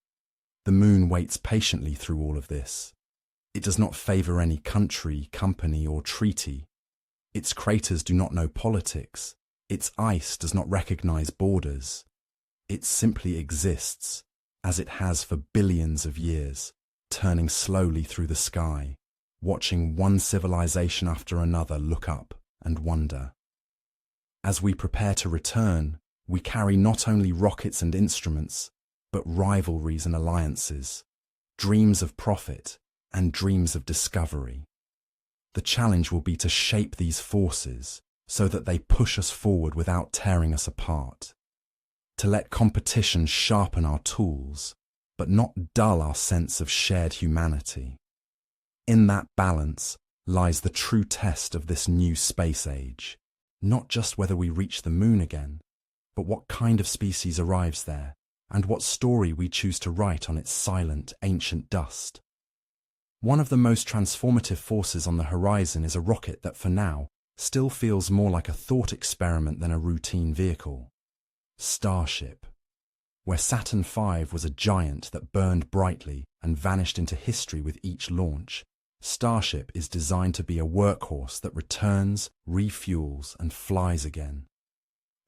[SPEAKER 1] The Moon waits patiently through all of this. It does not favor any country, company, or treaty. Its craters do not know politics. Its ice does not recognize borders. It simply exists, as it has for billions of years, turning slowly through the sky, watching one civilization after another look up and wonder. As we prepare to return, we carry not only rockets and instruments, but rivalries and alliances, dreams of profit and dreams of discovery. The challenge will be to shape these forces so that they push us forward without tearing us apart. To let competition sharpen our tools, but not dull our sense of shared humanity. In that balance lies the true test of this new space age, not just whether we reach the moon again, but what kind of species arrives there, and what story we choose to write on its silent, ancient dust. One of the most transformative forces on the horizon is a rocket that for now still feels more like a thought experiment than a routine vehicle. Starship. Where Saturn V was a giant that burned brightly and vanished into history with each launch, Starship is designed to be a workhorse that returns, refuels, and flies again.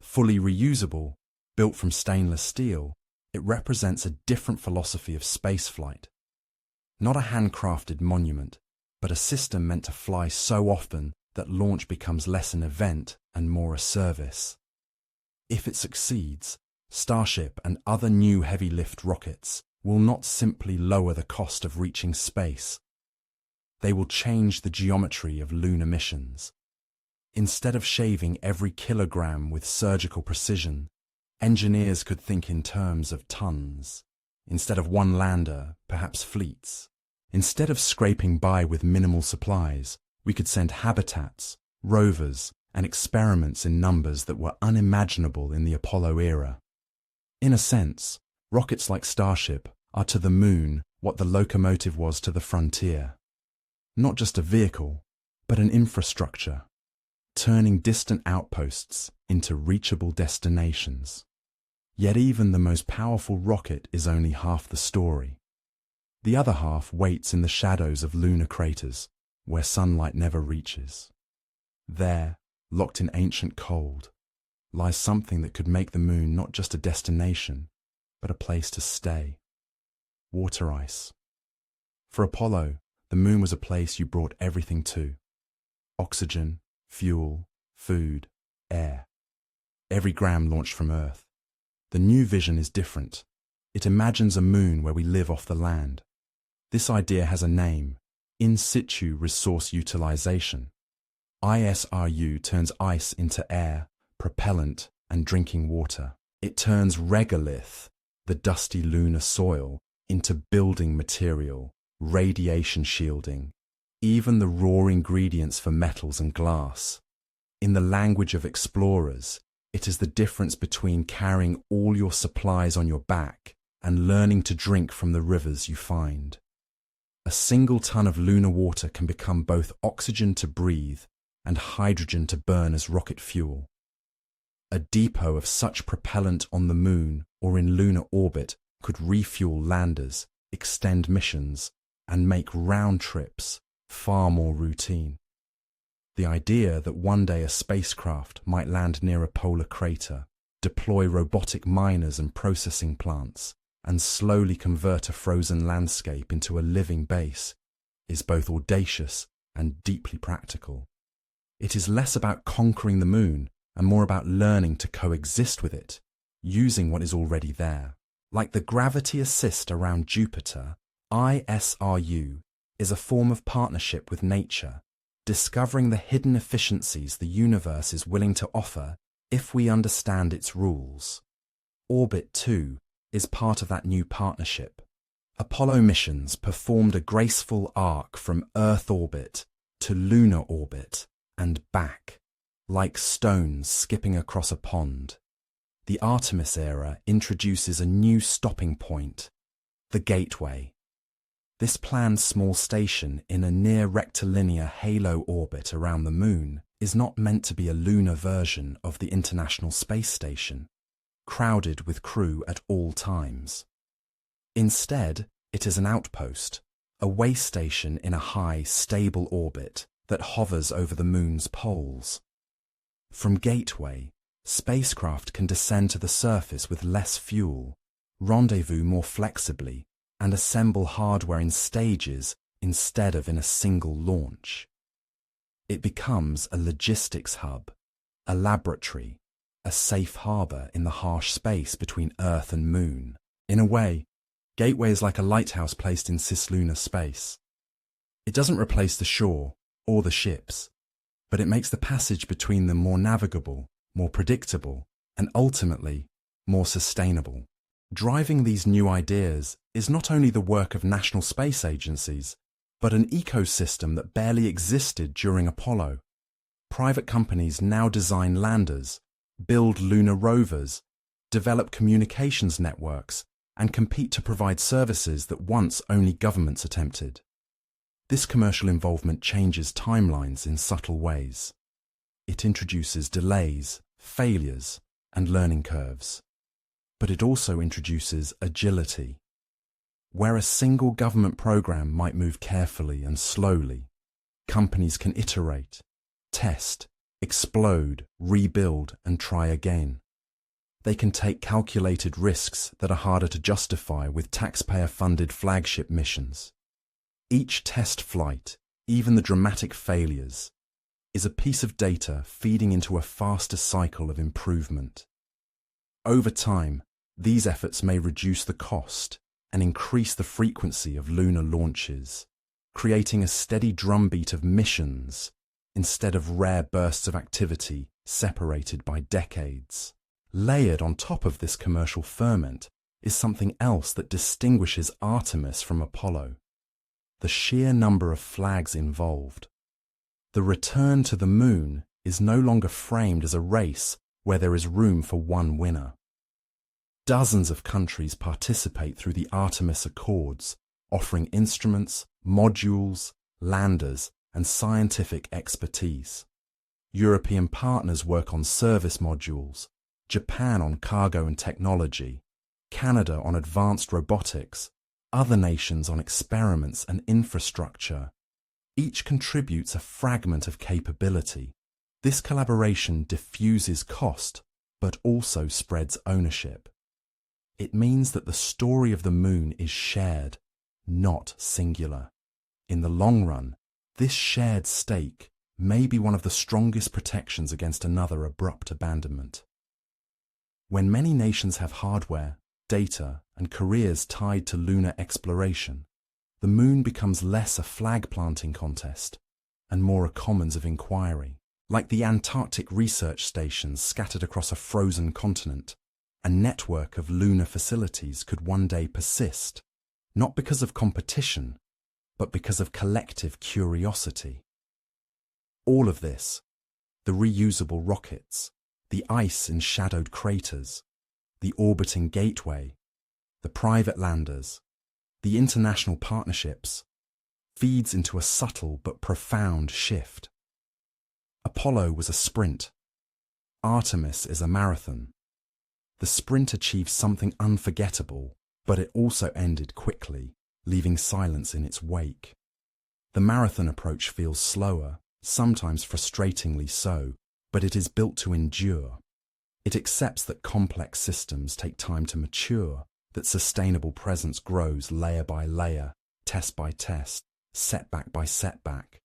[SPEAKER 1] Fully reusable, built from stainless steel, it represents a different philosophy of spaceflight. Not a handcrafted monument, but a system meant to fly so often that launch becomes less an event and more a service. If it succeeds, Starship and other new heavy-lift rockets will not simply lower the cost of reaching space. They will change the geometry of lunar missions. Instead of shaving every kilogram with surgical precision, engineers could think in terms of tons. Instead of one lander, perhaps fleets. Instead of scraping by with minimal supplies, we could send habitats, rovers, and experiments in numbers that were unimaginable in the Apollo era. In a sense, rockets like Starship are to the moon what the locomotive was to the frontier. Not just a vehicle, but an infrastructure, turning distant outposts into reachable destinations. Yet even the most powerful rocket is only half the story. The other half waits in the shadows of lunar craters, where sunlight never reaches. There, locked in ancient cold, lies something that could make the moon not just a destination, but a place to stay. Water ice. For Apollo, the moon was a place you brought everything to. Oxygen, fuel, food, air. Every gram launched from Earth. The new vision is different. It imagines a moon where we live off the land. This idea has a name: in situ resource utilization. ISRU turns ice into air, propellant, and drinking water. It turns regolith, the dusty lunar soil, into building material, radiation shielding, even the raw ingredients for metals and glass. In the language of explorers, it is the difference between carrying all your supplies on your back and learning to drink from the rivers you find. A single ton of lunar water can become both oxygen to breathe and hydrogen to burn as rocket fuel. A depot of such propellant on the moon or in lunar orbit could refuel landers, extend missions, and make round trips far more routine. The idea that one day a spacecraft might land near a polar crater, deploy robotic miners and processing plants, and slowly convert a frozen landscape into a living base is both audacious and deeply practical. It is less about conquering the moon and more about learning to coexist with it, using what is already there. Like the gravity assist around Jupiter, ISRU is a form of partnership with nature, discovering the hidden efficiencies the universe is willing to offer if we understand its rules. Orbit 2 is part of that new partnership. Apollo missions performed a graceful arc from Earth orbit to lunar orbit and back, like stones skipping across a pond. The Artemis era introduces a new stopping point, the Gateway. This planned small station in a near rectilinear halo orbit around the moon is not meant to be a lunar version of the International Space Station, crowded with crew at all times. Instead, it is an outpost, a way station in a high, stable orbit that hovers over the moon's poles. From Gateway, spacecraft can descend to the surface with less fuel, rendezvous more flexibly, and assemble hardware in stages instead of in a single launch. It becomes a logistics hub, a laboratory, a safe harbor in the harsh space between Earth and Moon. In a way, Gateway is like a lighthouse placed in cislunar space. It doesn't replace the shore or the ships, but it makes the passage between them more navigable, more predictable, and ultimately, more sustainable. Driving these new ideas is not only the work of national space agencies, but an ecosystem that barely existed during Apollo. Private companies now design landers, build lunar rovers, develop communications networks, and compete to provide services that once only governments attempted. This commercial involvement changes timelines in subtle ways. It introduces delays, failures, and learning curves. But it also introduces agility. Where a single government program might move carefully and slowly, companies can iterate, test, explode, rebuild, and try again. They can take calculated risks that are harder to justify with taxpayer-funded flagship missions. Each test flight, even the dramatic failures, is a piece of data feeding into a faster cycle of improvement. Over time, these efforts may reduce the cost and increase the frequency of lunar launches, creating a steady drumbeat of missions instead of rare bursts of activity separated by decades. Layered on top of this commercial ferment is something else that distinguishes Artemis from Apollo: the sheer number of flags involved. The return to the Moon is no longer framed as a race where there is room for one winner. Dozens of countries participate through the Artemis Accords, offering instruments, modules, landers, and scientific expertise. European partners work on service modules, Japan on cargo and technology, Canada on advanced robotics, other nations on experiments and infrastructure. Each contributes a fragment of capability. This collaboration diffuses cost, but also spreads ownership. It means that the story of the Moon is shared, not singular. In the long run, this shared stake may be one of the strongest protections against another abrupt abandonment. When many nations have hardware, data, and careers tied to lunar exploration, the Moon becomes less a flag-planting contest and more a commons of inquiry. Like the Antarctic research stations scattered across a frozen continent, a network of lunar facilities could one day persist, not because of competition, but because of collective curiosity. All of this, the reusable rockets, the ice in shadowed craters, the orbiting gateway, the private landers, the international partnerships, feeds into a subtle but profound shift. Apollo was a sprint. Artemis is a marathon. The sprint achieved something unforgettable, but it also ended quickly, leaving silence in its wake. The marathon approach feels slower, sometimes frustratingly so, but it is built to endure. It accepts that complex systems take time to mature, that sustainable presence grows layer by layer, test by test, setback by setback.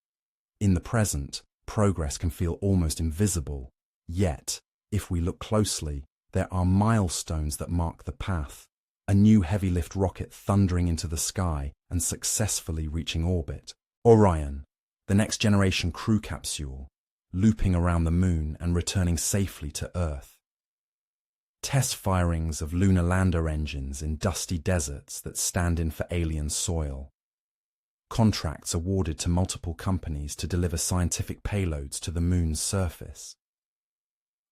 [SPEAKER 1] In the present, progress can feel almost invisible, yet, if we look closely, there are milestones that mark the path. A new heavy-lift rocket thundering into the sky and successfully reaching orbit. Orion, the next-generation crew capsule, looping around the Moon and returning safely to Earth. Test firings of lunar lander engines in dusty deserts that stand in for alien soil. Contracts awarded to multiple companies to deliver scientific payloads to the Moon's surface.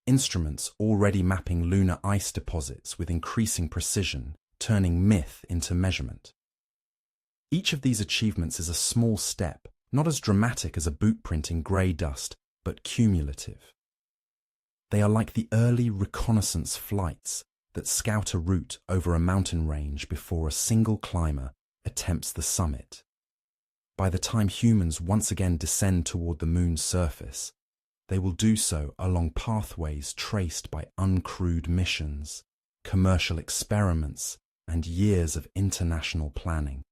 [SPEAKER 1] Instruments already mapping lunar ice deposits with increasing precision, turning myth into measurement. Each of these achievements is a small step, not as dramatic as a boot print in grey dust, but cumulative. They are like the early reconnaissance flights that scout a route over a mountain range before a single climber attempts the summit. By the time humans once again descend toward the Moon's surface, they will do so along pathways traced by uncrewed missions, commercial experiments, and years of international planning.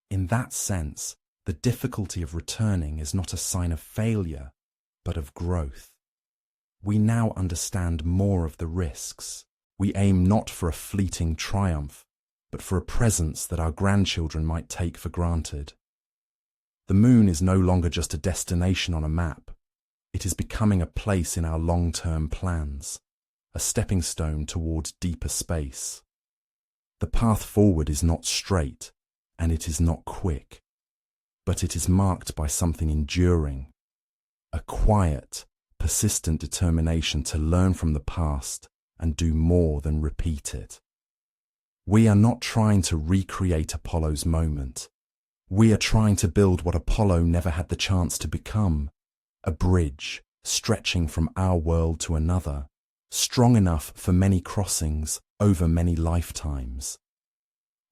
[SPEAKER 1] In that sense, The difficulty of returning is not a sign of failure, but of growth. We now understand more of the risks. We aim not for a fleeting triumph, but for a presence that our grandchildren might take for granted. The moon is no longer just a destination on a map. It is becoming a place in our long-term plans, a stepping stone towards deeper space. The path forward is not straight, and it is not quick, but it is marked by something enduring, a quiet, persistent determination to learn from the past and do more than repeat it. We are not trying to recreate Apollo's moment. We are trying to build what Apollo never had the chance to become, a bridge stretching from our world to another, strong enough for many crossings over many lifetimes.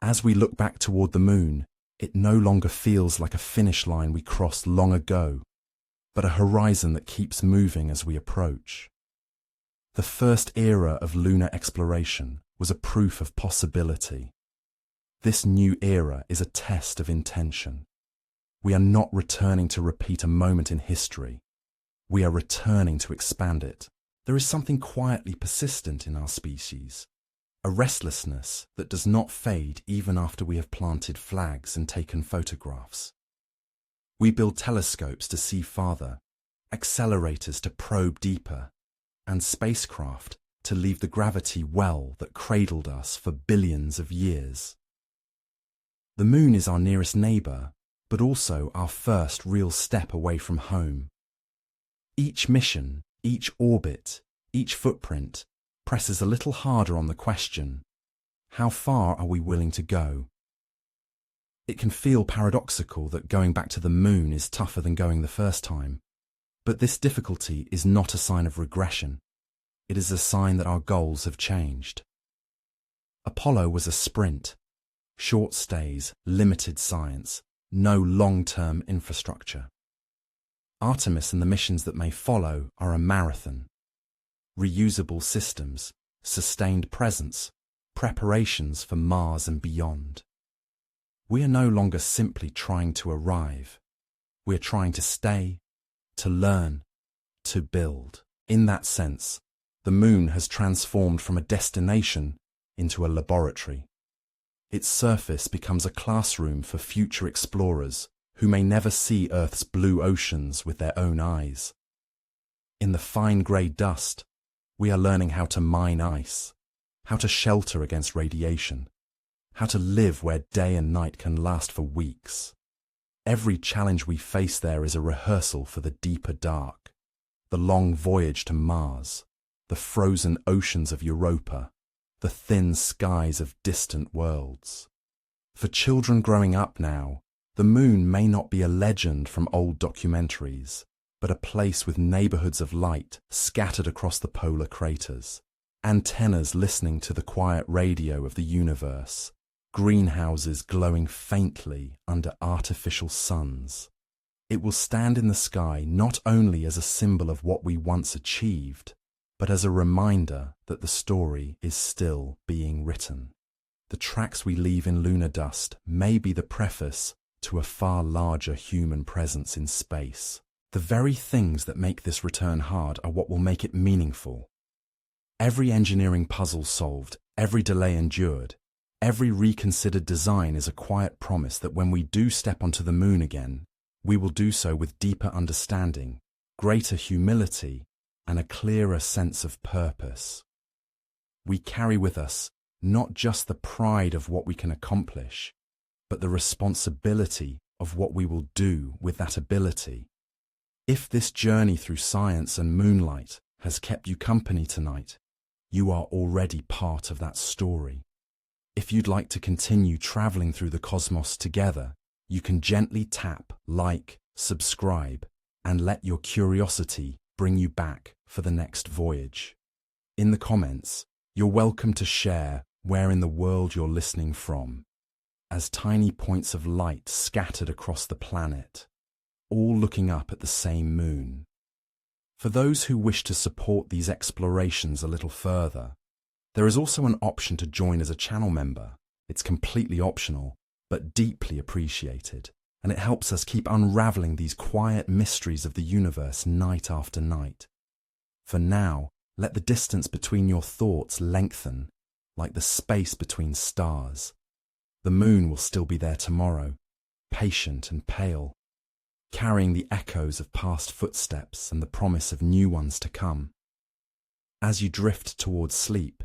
[SPEAKER 1] As we look back toward the moon, it no longer feels like a finish line we crossed long ago, but a horizon that keeps moving as we approach. The first era of lunar exploration was a proof of possibility. This new era is a test of intention. We are not returning to repeat a moment in history. We are returning to expand it. There is something quietly persistent in our species, a restlessness that does not fade even after we have planted flags and taken photographs. We build telescopes to see farther, accelerators to probe deeper, and spacecraft to leave the gravity well that cradled us for billions of years. The moon is our nearest neighbour, but also our first real step away from home. Each mission, each orbit, each footprint presses a little harder on the question, how far are we willing to go? It can feel paradoxical that going back to the moon is tougher than going the first time, but this difficulty is not a sign of regression. It is a sign that our goals have changed. Apollo was a sprint, short stays, limited science, no long-term infrastructure. Artemis and the missions that may follow are a marathon. Reusable systems, sustained presence, preparations for Mars and beyond. We are no longer simply trying to arrive. We are trying to stay, to learn, to build. In that sense, the moon has transformed from a destination into a laboratory. Its surface becomes a classroom for future explorers who may never see Earth's blue oceans with their own eyes. In the fine grey dust, we are learning how to mine ice, how to shelter against radiation, how to live where day and night can last for weeks. Every challenge we face there is a rehearsal for the deeper dark, the long voyage to Mars, the frozen oceans of Europa, the thin skies of distant worlds. For children growing up now, the moon may not be a legend from old documentaries, but a place with neighborhoods of light scattered across the polar craters, antennas listening to the quiet radio of the universe, greenhouses glowing faintly under artificial suns. It will stand in the sky not only as a symbol of what we once achieved, but as a reminder that the story is still being written. The tracks we leave in lunar dust may be the preface to a far larger human presence in space. The very things that make this return hard are what will make it meaningful. Every engineering puzzle solved, every delay endured, every reconsidered design is a quiet promise that when we do step onto the moon again, we will do so with deeper understanding, greater humility, and a clearer sense of purpose. We carry with us not just the pride of what we can accomplish, but the responsibility of what we will do with that ability. If this journey through science and Moonlight has kept you company tonight, you are already part of that story. If you'd like to continue traveling through the cosmos together, you can gently tap like, subscribe, and let your curiosity bring you back for the next voyage. In the comments, you're welcome to share where in the world you're listening from, as tiny points of light scattered across the planet, all looking up at the same moon. For those who wish to support these explorations a little further, there is also an option to join as a channel member. It's completely optional, but deeply appreciated. and it helps us keep unraveling these quiet mysteries of the universe night after night. For now, let the distance between your thoughts lengthen, like the space between stars. The moon will still be there tomorrow, patient and pale, carrying the echoes of past footsteps and the promise of new ones to come. As you drift towards sleep,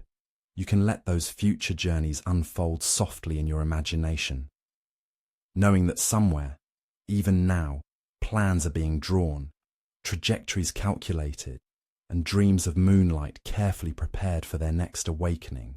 [SPEAKER 1] you can let those future journeys unfold softly in your imagination, knowing that somewhere, even now, plans are being drawn, trajectories calculated, and dreams of moonlight carefully prepared for their next awakening.